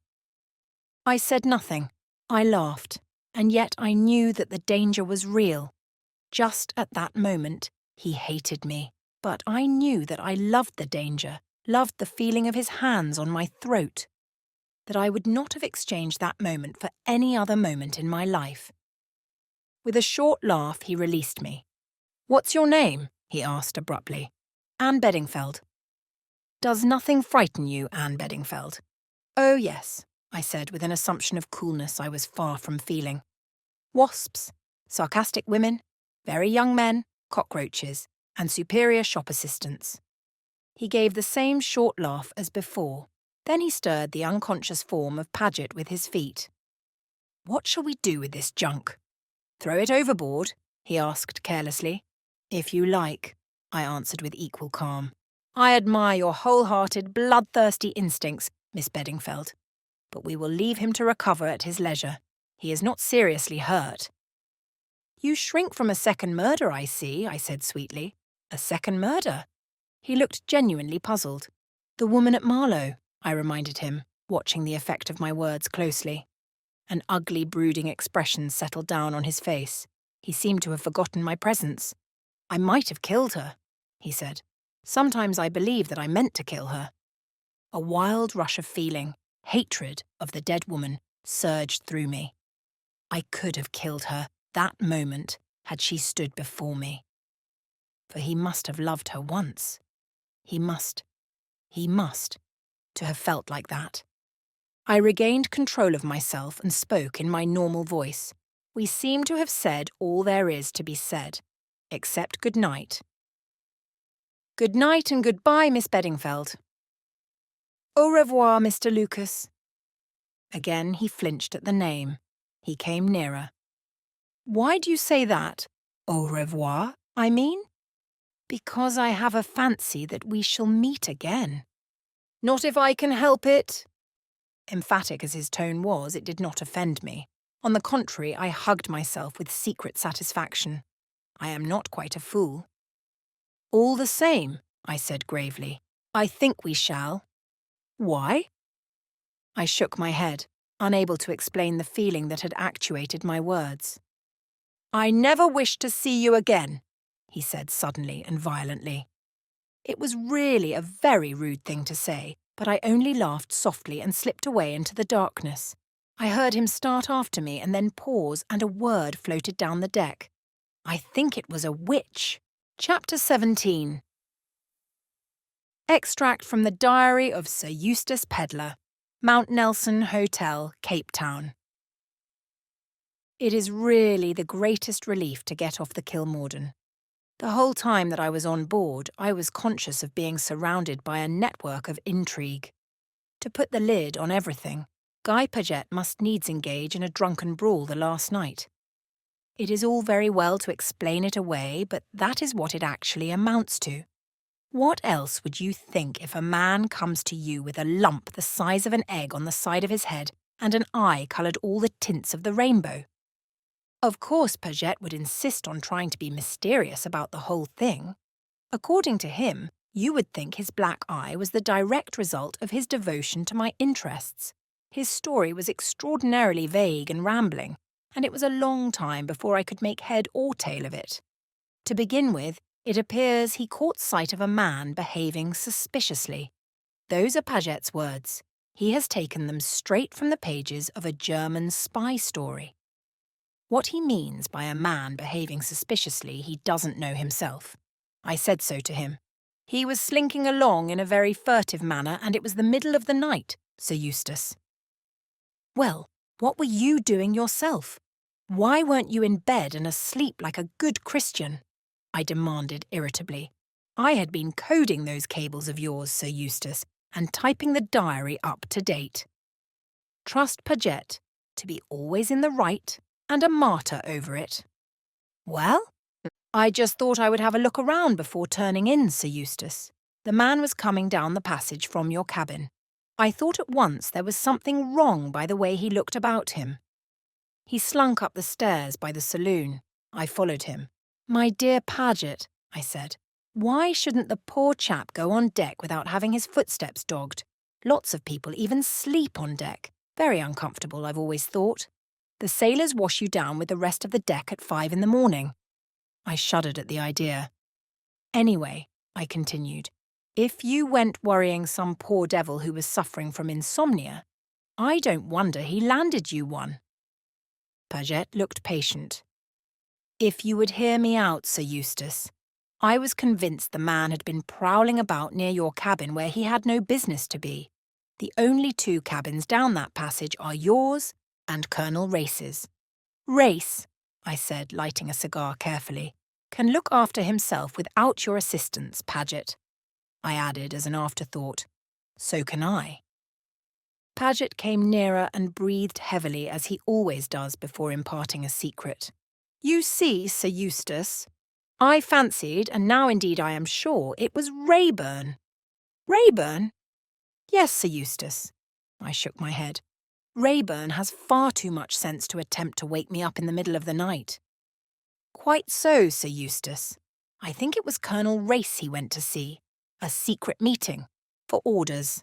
I said nothing. I laughed, and yet I knew that the danger was real. Just at that moment, he hated me, but I knew that I loved the danger, loved the feeling of his hands on my throat, that I would not have exchanged that moment for any other moment in my life. With a short laugh, he released me. "What's your name?" he asked abruptly. "Anne Beddingfeld." "Does nothing frighten you, Anne Beddingfeld?" "Oh, yes," I said with an assumption of coolness I was far from feeling. "Wasps, sarcastic women, very young men, cockroaches, and superior shop assistants." He gave the same short laugh as before. Then he stirred the unconscious form of Paget with his feet. "What shall we do with this junk?" "Throw it overboard?" he asked carelessly. "If you like." I answered with equal calm. I admire your wholehearted, bloodthirsty instincts, Miss Beddingfeld, but we will leave him to recover at his leisure. He is not seriously hurt. You shrink from a second murder, I see, I said sweetly. A second murder? He looked genuinely puzzled. The woman at Marlow, I reminded him, watching the effect of my words closely. An ugly, brooding expression settled down on his face. He seemed to have forgotten my presence. I might have killed her, he said. Sometimes I believe that I meant to kill her. A wild rush of feeling, hatred of the dead woman, surged through me. I could have killed her that moment had she stood before me. For he must have loved her once. He must, to have felt like that. I regained control of myself and spoke in my normal voice. We seem to have said all there is to be said, except good night. Good night and goodbye, Miss Beddingfeld. Au revoir, Mr. Lucas. Again he flinched at the name. He came nearer. Why do you say that? Au revoir, I mean? Because I have a fancy that we shall meet again. Not if I can help it. Emphatic as his tone was, it did not offend me. On the contrary, I hugged myself with secret satisfaction. I am not quite a fool. All the same, I said gravely, I think we shall. Why? I shook my head, unable to explain the feeling that had actuated my words. I never wish to see you again, he said suddenly and violently. It was really a very rude thing to say, but I only laughed softly and slipped away into the darkness. I heard him start after me and then pause, and a word floated down the deck. I think it was a witch. Chapter 17. Extract from the Diary of Sir Eustace Pedlar, Mount Nelson Hotel, Cape Town. It is really the greatest relief to get off the Kilmorden. The whole time that I was on board, I was conscious of being surrounded by a network of intrigue. To put the lid on everything, Guy Paget must needs engage in a drunken brawl the last night. It is all very well to explain it away, but that is what it actually amounts to. What else would you think if a man comes to you with a lump the size of an egg on the side of his head and an eye coloured all the tints of the rainbow? Of course, Paget would insist on trying to be mysterious about the whole thing. According to him, you would think his black eye was the direct result of his devotion to my interests. His story was extraordinarily vague and rambling, and it was a long time before I could make head or tail of it. To begin with, it appears he caught sight of a man behaving suspiciously. Those are Paget's words. He has taken them straight from the pages of a German spy story. What he means by a man behaving suspiciously he doesn't know himself. I said so to him. He was slinking along in a very furtive manner, and it was the middle of the night, Sir Eustace. Well, what were you doing yourself? Why weren't you in bed and asleep like a good Christian? I demanded irritably. I had been coding those cables of yours, Sir Eustace, and typing the diary up to date. Trust Paget to be always in the right and a martyr over it. Well, I just thought I would have a look around before turning in, Sir Eustace. The man was coming down the passage from your cabin. I thought at once there was something wrong by the way he looked about him. He slunk up the stairs by the saloon. I followed him. My dear Paget, I said, why shouldn't the poor chap go on deck without having his footsteps dogged? Lots of people even sleep on deck. Very uncomfortable, I've always thought. The sailors wash you down with the rest of the deck at 5 in the morning. I shuddered at the idea. Anyway, I continued, if you went worrying some poor devil who was suffering from insomnia, I don't wonder he landed you one. Paget looked patient. If you would hear me out, Sir Eustace, I was convinced the man had been prowling about near your cabin where he had no business to be. The only 2 cabins down that passage are yours and Colonel Race's. Race, I said, lighting a cigar carefully, can look after himself without your assistance, Paget. I added as an afterthought, so can I. Paget came nearer and breathed heavily as he always does before imparting a secret. You see, Sir Eustace, I fancied, and now indeed I am sure, it was Rayburn. Rayburn? Yes, Sir Eustace. I shook my head. Rayburn has far too much sense to attempt to wake me up in the middle of the night. Quite so, Sir Eustace. I think it was Colonel Race he went to see. A secret meeting. For orders.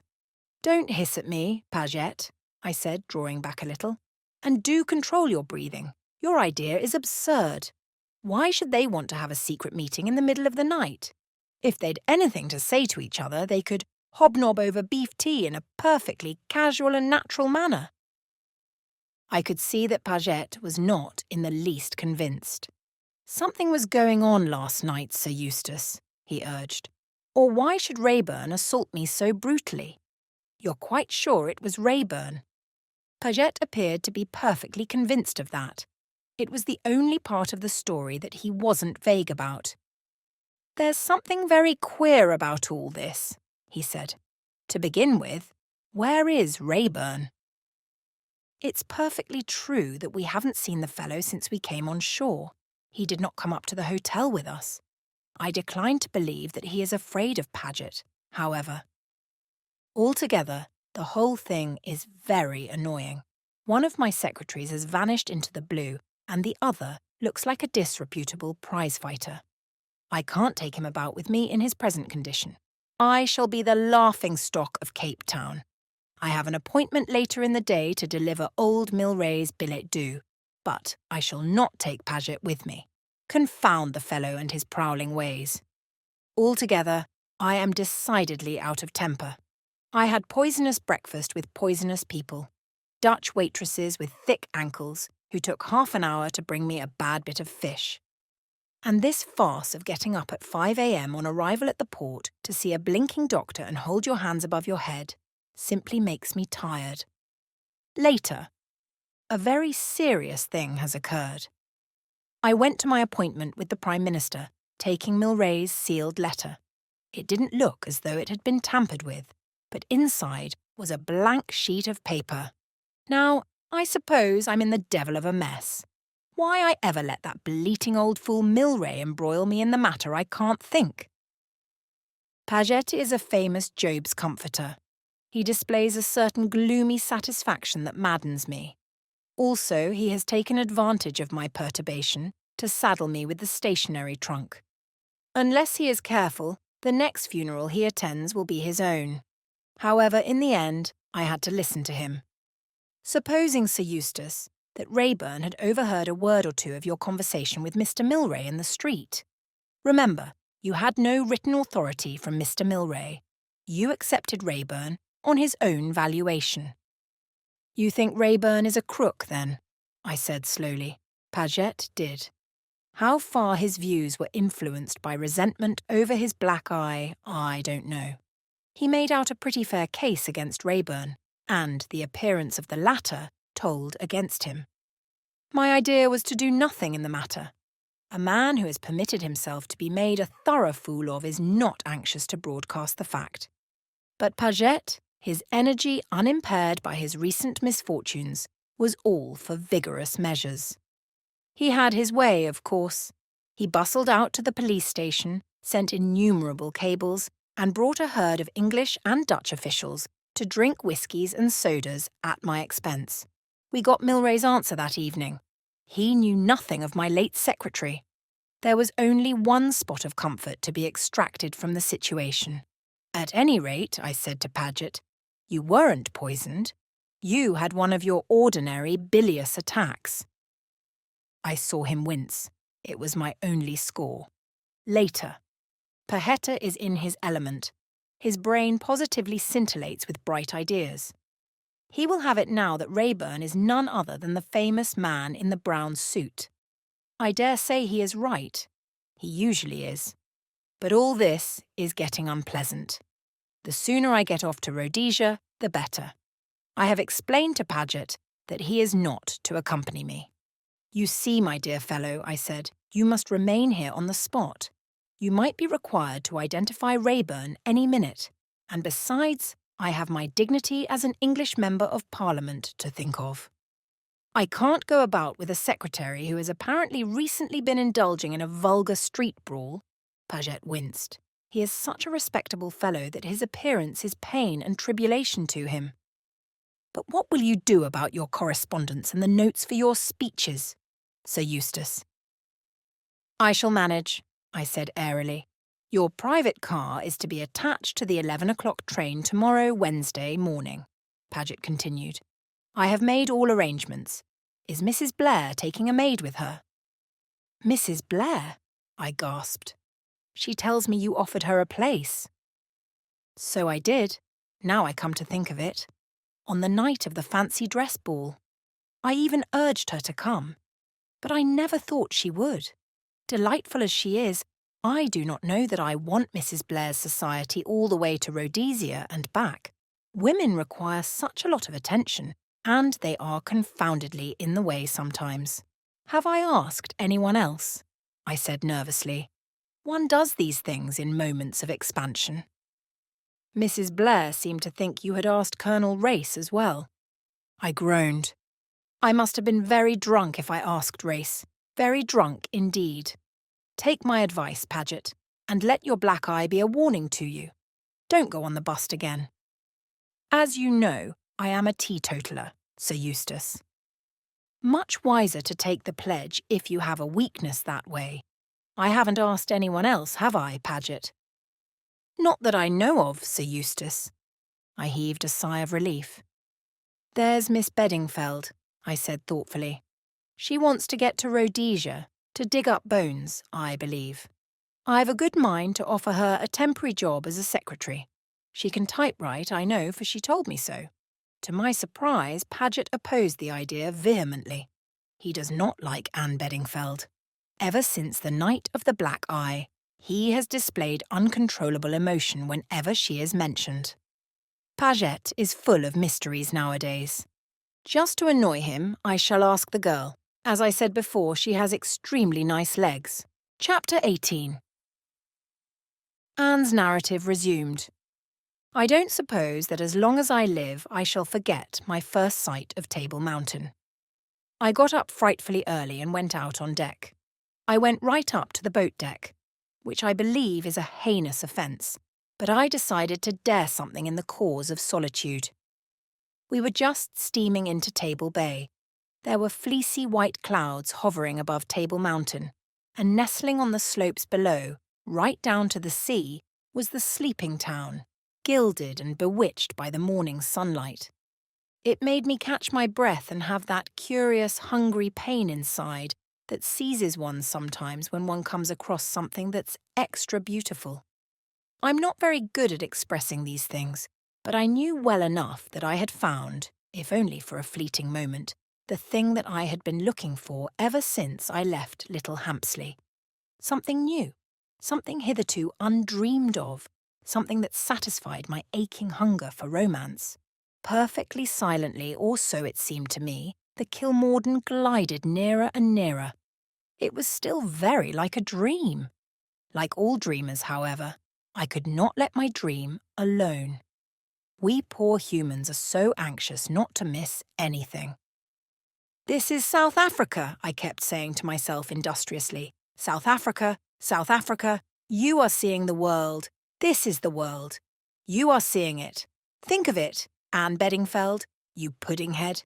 Don't hiss at me, Paget, I said, drawing back a little. And do control your breathing. Your idea is absurd. Why should they want to have a secret meeting in the middle of the night? If they'd anything to say to each other, they could hobnob over beef tea in a perfectly casual and natural manner. I could see that Paget was not in the least convinced. Something was going on last night, Sir Eustace, he urged. Or why should Rayburn assault me so brutally? You're quite sure it was Rayburn? Paget appeared to be perfectly convinced of that. It was the only part of the story that he wasn't vague about. There's something very queer about all this, he said. To begin with, where is Rayburn? It's perfectly true that we haven't seen the fellow since we came on shore. He did not come up to the hotel with us. I decline to believe that he is afraid of Paget, however. Altogether, the whole thing is very annoying. One of my secretaries has vanished into the blue, and the other looks like a disreputable prizefighter. I can't take him about with me in his present condition. I shall be the laughing-stock of Cape Town. I have an appointment later in the day to deliver old Milray's billet-doux, but I shall not take Paget with me. Confound the fellow and his prowling ways. Altogether, I am decidedly out of temper. I had poisonous breakfast with poisonous people. Dutch waitresses with thick ankles who took half an hour to bring me a bad bit of fish. And this farce of getting up at 5 a.m. on arrival at the port to see a blinking doctor and hold your hands above your head simply makes me tired. Later, a very serious thing has occurred. I went to my appointment with the Prime Minister, taking Milray's sealed letter. It didn't look as though it had been tampered with, but inside was a blank sheet of paper. Now, I suppose I'm in the devil of a mess. Why I ever let that bleating old fool Milray embroil me in the matter I can't think. Paget is a famous Job's comforter. He displays a certain gloomy satisfaction that maddens me. Also, he has taken advantage of my perturbation to saddle me with the stationery trunk. Unless he is careful, the next funeral he attends will be his own. However, in the end, I had to listen to him. Supposing, Sir Eustace, that Rayburn had overheard a word or two of your conversation with Mr. Milray in the street. Remember, you had no written authority from Mr. Milray. You accepted Rayburn on his own valuation. You think Rayburn is a crook, then? I said slowly. Paget did. How far his views were influenced by resentment over his black eye, I don't know. He made out a pretty fair case against Rayburn, and the appearance of the latter told against him. My idea was to do nothing in the matter. A man who has permitted himself to be made a thorough fool of is not anxious to broadcast the fact. But Paget, his energy unimpaired by his recent misfortunes, was all for vigorous measures. He had his way, of course. He bustled out to the police station, sent innumerable cables, and brought a herd of English and Dutch officials to drink whiskies and sodas at my expense. We got Milray's answer that evening. He knew nothing of my late secretary. There was only one spot of comfort to be extracted from the situation. At any rate, I said to Paget, you weren't poisoned. You had one of your ordinary bilious attacks. I saw him wince. It was my only score. Later. Pahetta is in his element. His brain positively scintillates with bright ideas. He will have it now that Rayburn is none other than the famous man in the brown suit. I dare say he is right. He usually is. But all this is getting unpleasant. The sooner I get off to Rhodesia, the better. I have explained to Paget that he is not to accompany me. You see, my dear fellow, I said, you must remain here on the spot. You might be required to identify Rayburn any minute, and besides, I have my dignity as an English Member of Parliament to think of. I can't go about with a secretary who has apparently recently been indulging in a vulgar street brawl. Paget winced. He is such a respectable fellow that his appearance is pain and tribulation to him. But what will you do about your correspondence and the notes for your speeches, Sir Eustace? I shall manage, I said airily. Your private car is to be attached to the 11 o'clock train tomorrow, Wednesday morning, Paget continued. I have made all arrangements. Is Mrs. Blair taking a maid with her? Mrs. Blair? I gasped. She tells me you offered her a place. So I did, now I come to think of it. On the night of the fancy dress ball. I even urged her to come. But I never thought she would. Delightful as she is, I do not know that I want Mrs. Blair's society all the way to Rhodesia and back. Women require such a lot of attention, and they are confoundedly in the way sometimes. Have I asked anyone else? I said nervously. One does these things in moments of expansion. Mrs. Blair seemed to think you had asked Colonel Race as well. I groaned. I must have been very drunk if I asked Race. Very drunk indeed. Take my advice, Paget, and let your black eye be a warning to you. Don't go on the bust again. As you know, I am a teetotaler, Sir Eustace. Much wiser to take the pledge if you have a weakness that way. I haven't asked anyone else, have I, Paget? Not that I know of, Sir Eustace. I heaved a sigh of relief. There's Miss Beddingfeld, I said thoughtfully. She wants to get to Rhodesia, to dig up bones, I believe. I've a good mind to offer her a temporary job as a secretary. She can typewrite, I know, for she told me so. To my surprise, Paget opposed the idea vehemently. He does not like Anne Beddingfeld. Ever since the night of the black eye, he has displayed uncontrollable emotion whenever she is mentioned. Paget is full of mysteries nowadays. Just to annoy him, I shall ask the girl. As I said before, she has extremely nice legs. Chapter 18. Anne's narrative resumed. I don't suppose that as long as I live I shall forget my first sight of Table Mountain. I got up frightfully early and went out on deck. I went right up to the boat deck, which I believe is a heinous offence, but I decided to dare something in the cause of solitude. We were just steaming into Table Bay. There were fleecy white clouds hovering above Table Mountain, and nestling on the slopes below, right down to the sea, was the sleeping town, gilded and bewitched by the morning sunlight. It made me catch my breath and have that curious, hungry pain inside that seizes one sometimes when one comes across something that's extra beautiful. I'm not very good at expressing these things, but I knew well enough that I had found, if only for a fleeting moment, the thing that I had been looking for ever since I left Little Hampsley. Something new, something hitherto undreamed of, something that satisfied my aching hunger for romance. Perfectly silently, or so it seemed to me, the Kilmorden glided nearer and nearer. It was still very like a dream. Like all dreamers, however, I could not let my dream alone. We poor humans are so anxious not to miss anything. This is South Africa, I kept saying to myself industriously. South Africa, South Africa, you are seeing the world. This is the world. You are seeing it. Think of it, Anne Beddingfeld, you puddinghead.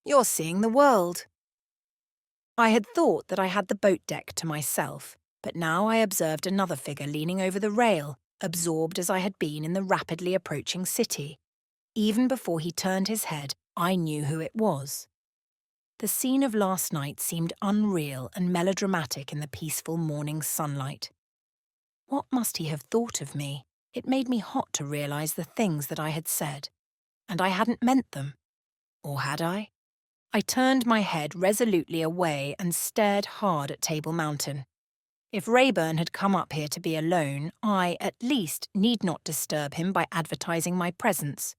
You're seeing the world. I had thought that I had the boat deck to myself, but now I observed another figure leaning over the rail, absorbed as I had been in the rapidly approaching city. Even before he turned his head, I knew who it was. The scene of last night seemed unreal and melodramatic in the peaceful morning sunlight. What must he have thought of me? It made me hot to realise the things that I had said. And I hadn't meant them. Or had I? I turned my head resolutely away and stared hard at Table Mountain. If Rayburn had come up here to be alone, I, at least, need not disturb him by advertising my presence.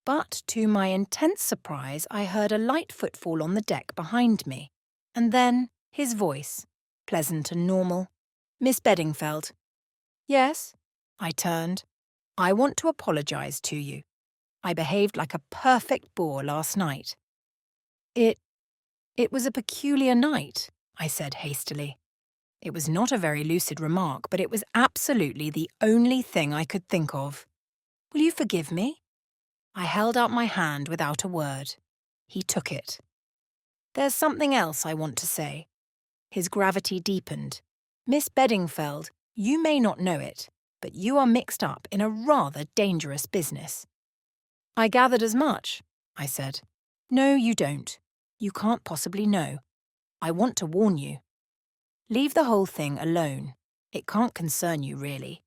But, to my intense surprise, I heard a light footfall on the deck behind me. And then his voice, pleasant and normal. Miss Beddingfeld. Yes? I turned. I want to apologise to you. I behaved like a perfect bore last night. It It was a peculiar night, I said hastily. It was not a very lucid remark, but it was absolutely the only thing I could think of. Will you forgive me? I held out my hand without a word. He took it. There's something else I want to say. His gravity deepened. Miss Beddingfeld, you may not know it, but you are mixed up in a rather dangerous business. I gathered as much, I said. No, you don't. You can't possibly know. I want to warn you. Leave the whole thing alone. It can't concern you, really.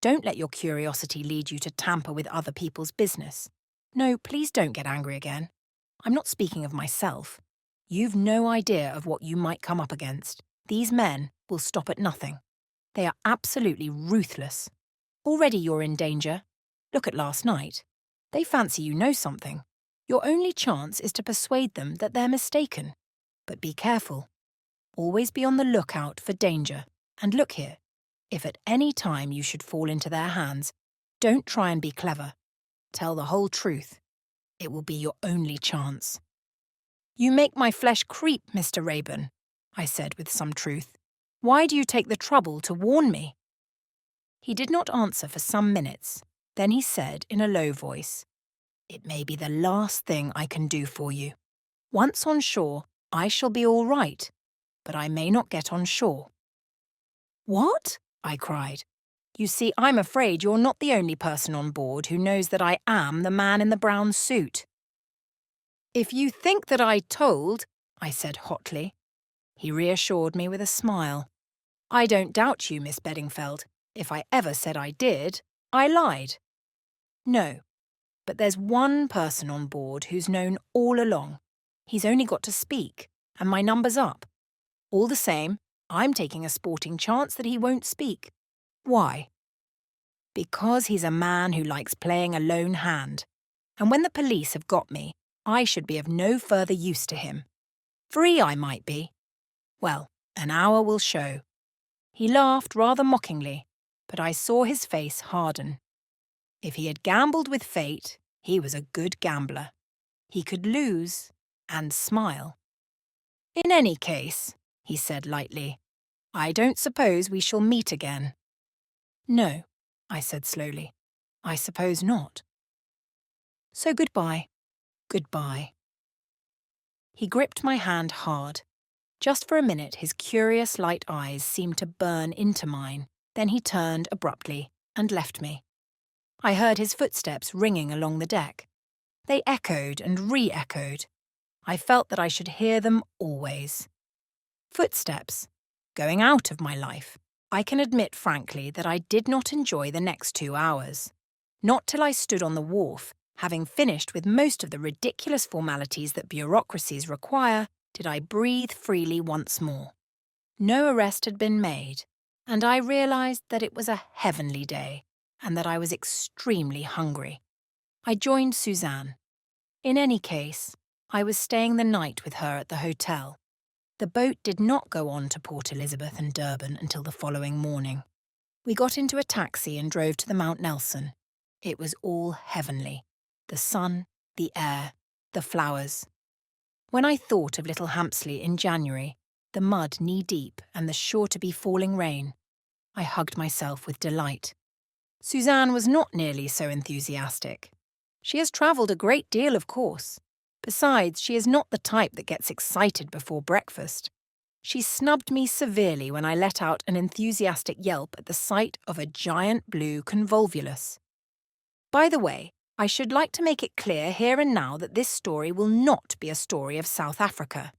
Don't let your curiosity lead you to tamper with other people's business. No, please don't get angry again. I'm not speaking of myself. You've no idea of what you might come up against. These men will stop at nothing. They are absolutely ruthless. Already you're in danger. Look at last night. They fancy you know something. Your only chance is to persuade them that they're mistaken. But be careful. Always be on the lookout for danger. And look here, if at any time you should fall into their hands, don't try and be clever. Tell the whole truth. It will be your only chance. You make my flesh creep, Mr. Rayburn, I said with some truth. Why do you take the trouble to warn me? He did not answer for some minutes. Then he said in a low voice, It may be the last thing I can do for you. Once on shore, I shall be all right, but I may not get on shore. What? I cried. You see, I'm afraid you're not the only person on board who knows that I am the man in the brown suit. If you think that I told, I said hotly. He reassured me with a smile. I don't doubt you, Miss Beddingfeld. If I ever said I did, I lied. No, but there's one person on board who's known all along. He's only got to speak, and my number's up. All the same, I'm taking a sporting chance that he won't speak. Why? Because he's a man who likes playing a lone hand, and when the police have got me, I should be of no further use to him. Free I might be. Well, an hour will show. He laughed rather mockingly, but I saw his face harden. If he had gambled with fate, he was a good gambler. He could lose and smile. In any case, he said lightly, I don't suppose we shall meet again. No, I said slowly. I suppose not. So goodbye. Goodbye. He gripped my hand hard. Just for a minute his curious light eyes seemed to burn into mine. Then he turned abruptly and left me. I heard his footsteps ringing along the deck. They echoed and re-echoed. I felt that I should hear them always. Footsteps. Going out of my life. I can admit frankly that I did not enjoy the next 2 hours. Not till I stood on the wharf, having finished with most of the ridiculous formalities that bureaucracies require, did I breathe freely once more. No arrest had been made, and I realised that it was a heavenly day, and that I was extremely hungry. I joined Suzanne. In any case, I was staying the night with her at the hotel. The boat did not go on to Port Elizabeth and Durban until the following morning. We got into a taxi and drove to the Mount Nelson. It was all heavenly. The sun, the air, the flowers. When I thought of Little Hampsley in January, the mud knee-deep and the sure-to-be falling rain, I hugged myself with delight. Suzanne was not nearly so enthusiastic. She has travelled a great deal, of course. Besides, she is not the type that gets excited before breakfast. She snubbed me severely when I let out an enthusiastic yelp at the sight of a giant blue convolvulus. By the way, I should like to make it clear here and now that this story will not be a story of South Africa.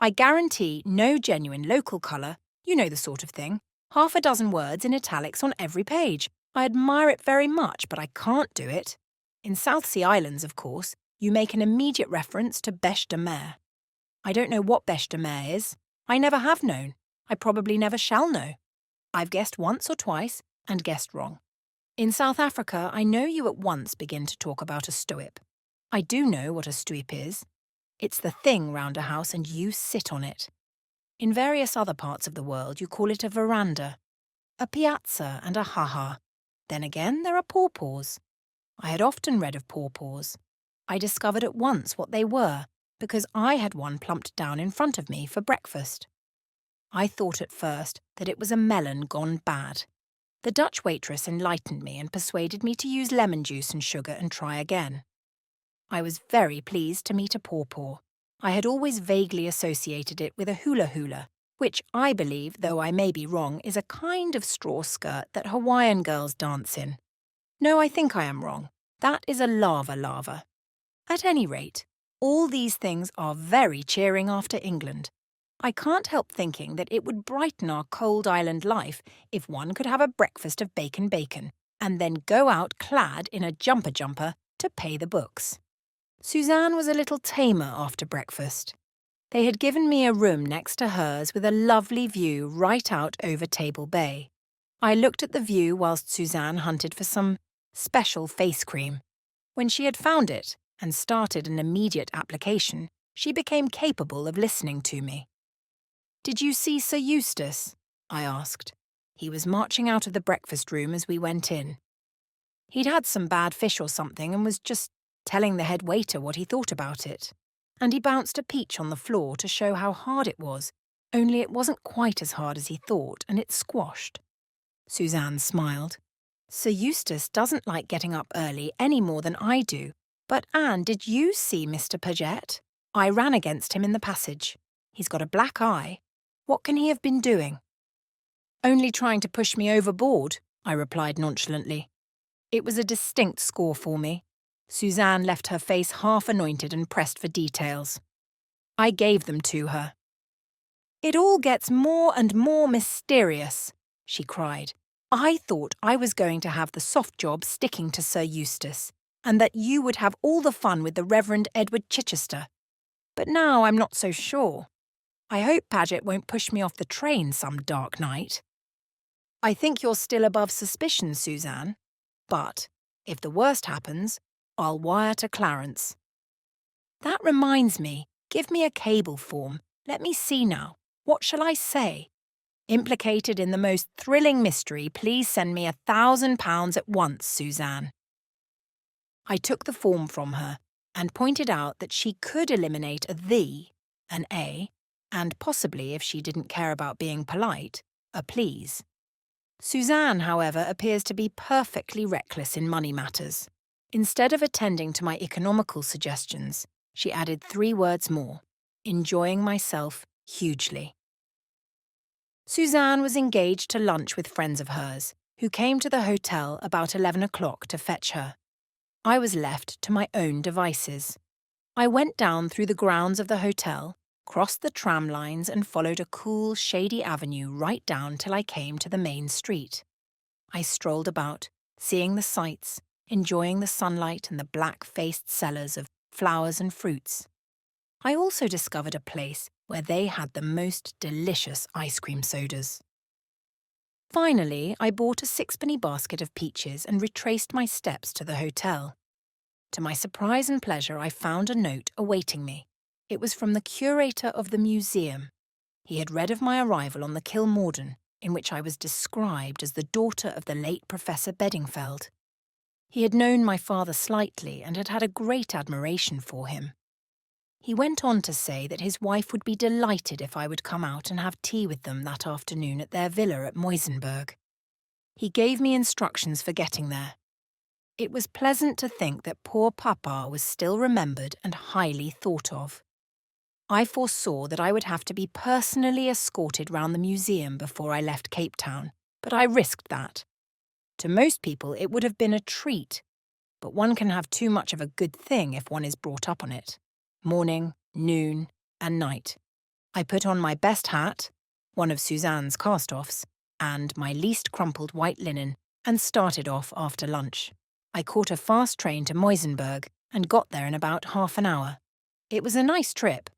I guarantee no genuine local colour, you know the sort of thing, 6 words in italics on every page. I admire it very much, but I can't do it. In South Sea Islands, of course, you make an immediate reference to bêche de mer. I don't know what bêche de mer is. I never have known. I probably never shall know. I've guessed once or twice and guessed wrong. In South Africa, I know you at once begin to talk about a stoep. I do know what a stoep is. It's the thing round a house and you sit on it. In various other parts of the world, you call it a veranda, a piazza and a ha-ha. Then again, there are pawpaws. I had often read of pawpaws. I discovered at once what they were, because I had one plumped down in front of me for breakfast. I thought at first that it was a melon gone bad. The Dutch waitress enlightened me and persuaded me to use lemon juice and sugar and try again. I was very pleased to meet a pawpaw. I had always vaguely associated it with a hula hula, which I believe, though I may be wrong, is a kind of straw skirt that Hawaiian girls dance in. No, I think I am wrong. That is a lava. At any rate, all these things are very cheering after England. I can't help thinking that it would brighten our cold island life if one could have a breakfast of bacon, and then go out clad in a jumper to pay the books. Suzanne was a little tamer after breakfast. They had given me a room next to hers with a lovely view right out over Table Bay. I looked at the view whilst Suzanne hunted for some special face cream. When she had found it and started an immediate application, she became capable of listening to me. "Did you see Sir Eustace?" I asked. He was marching out of the breakfast room as we went in. He'd had some bad fish or something and was just telling the head waiter what he thought about it. And he bounced a peach on the floor to show how hard it was, only it wasn't quite as hard as he thought, and it squashed. Suzanne smiled. "Sir Eustace doesn't like getting up early any more than I do. But Anne, did you see Mr. Paget? I ran against him in the passage. He's got a black eye. What can he have been doing?" "Only trying to push me overboard," I replied nonchalantly. It was a distinct score for me. Suzanne left her face half anointed and pressed for details. I gave them to her. "It all gets more and more mysterious," she cried. "I thought I was going to have the soft job sticking to Sir Eustace, and that you would have all the fun with the Reverend Edward Chichester. But now I'm not so sure. I hope Paget won't push me off the train some dark night." "I think you're still above suspicion, Suzanne. But if the worst happens, I'll wire to Clarence." "That reminds me, give me a cable form. Let me see now. What shall I say? Implicated in the most thrilling mystery, please send me £1,000 at once, Suzanne." I took the form from her and pointed out that she could eliminate a "the," an "a," and possibly, if she didn't care about being polite, a "please." Suzanne, however, appears to be perfectly reckless in money matters. Instead of attending to my economical suggestions, she added 3 words more: "enjoying myself hugely." Suzanne was engaged to lunch with friends of hers, who came to the hotel about 11 o'clock to fetch her. I was left to my own devices. I went down through the grounds of the hotel, crossed the tram lines and followed a cool, shady avenue right down till I came to the main street. I strolled about, seeing the sights, enjoying the sunlight and the black-faced sellers of flowers and fruits. I also discovered a place where they had the most delicious ice cream sodas. Finally, I bought a 6-penny basket of peaches and retraced my steps to the hotel. To my surprise and pleasure, I found a note awaiting me. It was from the curator of the museum. He had read of my arrival on the Kilmorden, in which I was described as the daughter of the late Professor Beddingfeld. He had known my father slightly and had had a great admiration for him. He went on to say that his wife would be delighted if I would come out and have tea with them that afternoon at their villa at Muizenberg. He gave me instructions for getting there. It was pleasant to think that poor Papa was still remembered and highly thought of. I foresaw that I would have to be personally escorted round the museum before I left Cape Town, but I risked that. To most people it would have been a treat, but one can have too much of a good thing if one is brought up on it. Morning, noon, and night. I put on my best hat, one of Suzanne's cast-offs, and my least crumpled white linen, and started off after lunch. I caught a fast train to Muizenberg and got there in about half an hour. It was a nice trip.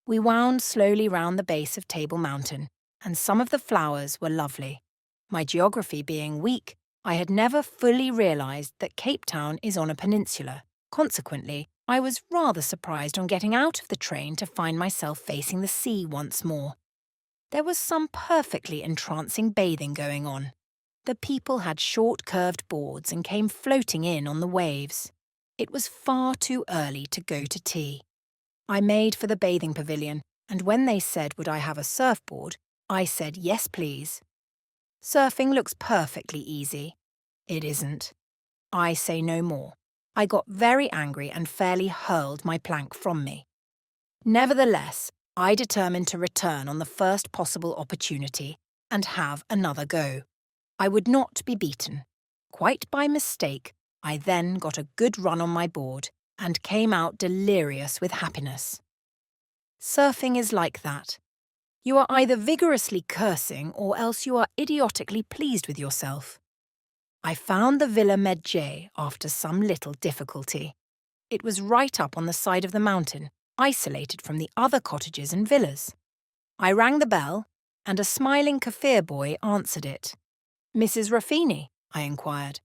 We wound slowly round the base of Table Mountain, and some of the flowers were lovely. My geography being weak, I had never fully realised that Cape Town is on a peninsula. Consequently, I was rather surprised on getting out of the train to find myself facing the sea once more. There was some perfectly entrancing bathing going on. The people had short curved boards and came floating in on the waves. It was far too early to go to tea. I made for the bathing pavilion, and when they said would I have a surfboard, I said yes please. Surfing looks perfectly easy. It isn't. I say no more. I got very angry and fairly hurled my plank from me. Nevertheless, I determined to return on the first possible opportunity and have another go. I would not be beaten. Quite by mistake, I then got a good run on my board and came out delirious with happiness. Surfing is like that. You are either vigorously cursing or else you are idiotically pleased with yourself. I found the Villa Medjay after some little difficulty. It was right up on the side of the mountain, isolated from the other cottages and villas. I rang the bell, and a smiling Kaffir boy answered it. "Mrs. Ruffini?" I inquired.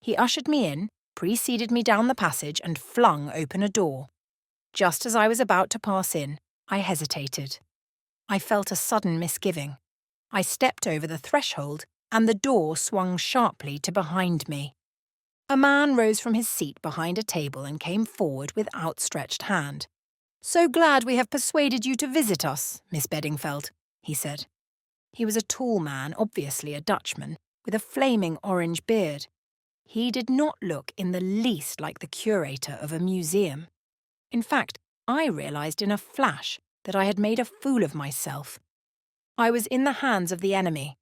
He ushered me in, preceded me down the passage and flung open a door. Just as I was about to pass in, I hesitated. I felt a sudden misgiving. I stepped over the threshold and the door swung sharply to behind me. A man rose from his seat behind a table and came forward with outstretched hand. "So glad we have persuaded you to visit us, Miss Beddingfeld," he said. He was a tall man, obviously a Dutchman, with a flaming orange beard. He did not look in the least like the curator of a museum. In fact, I realised in a flash that I had made a fool of myself. I was in the hands of the enemy,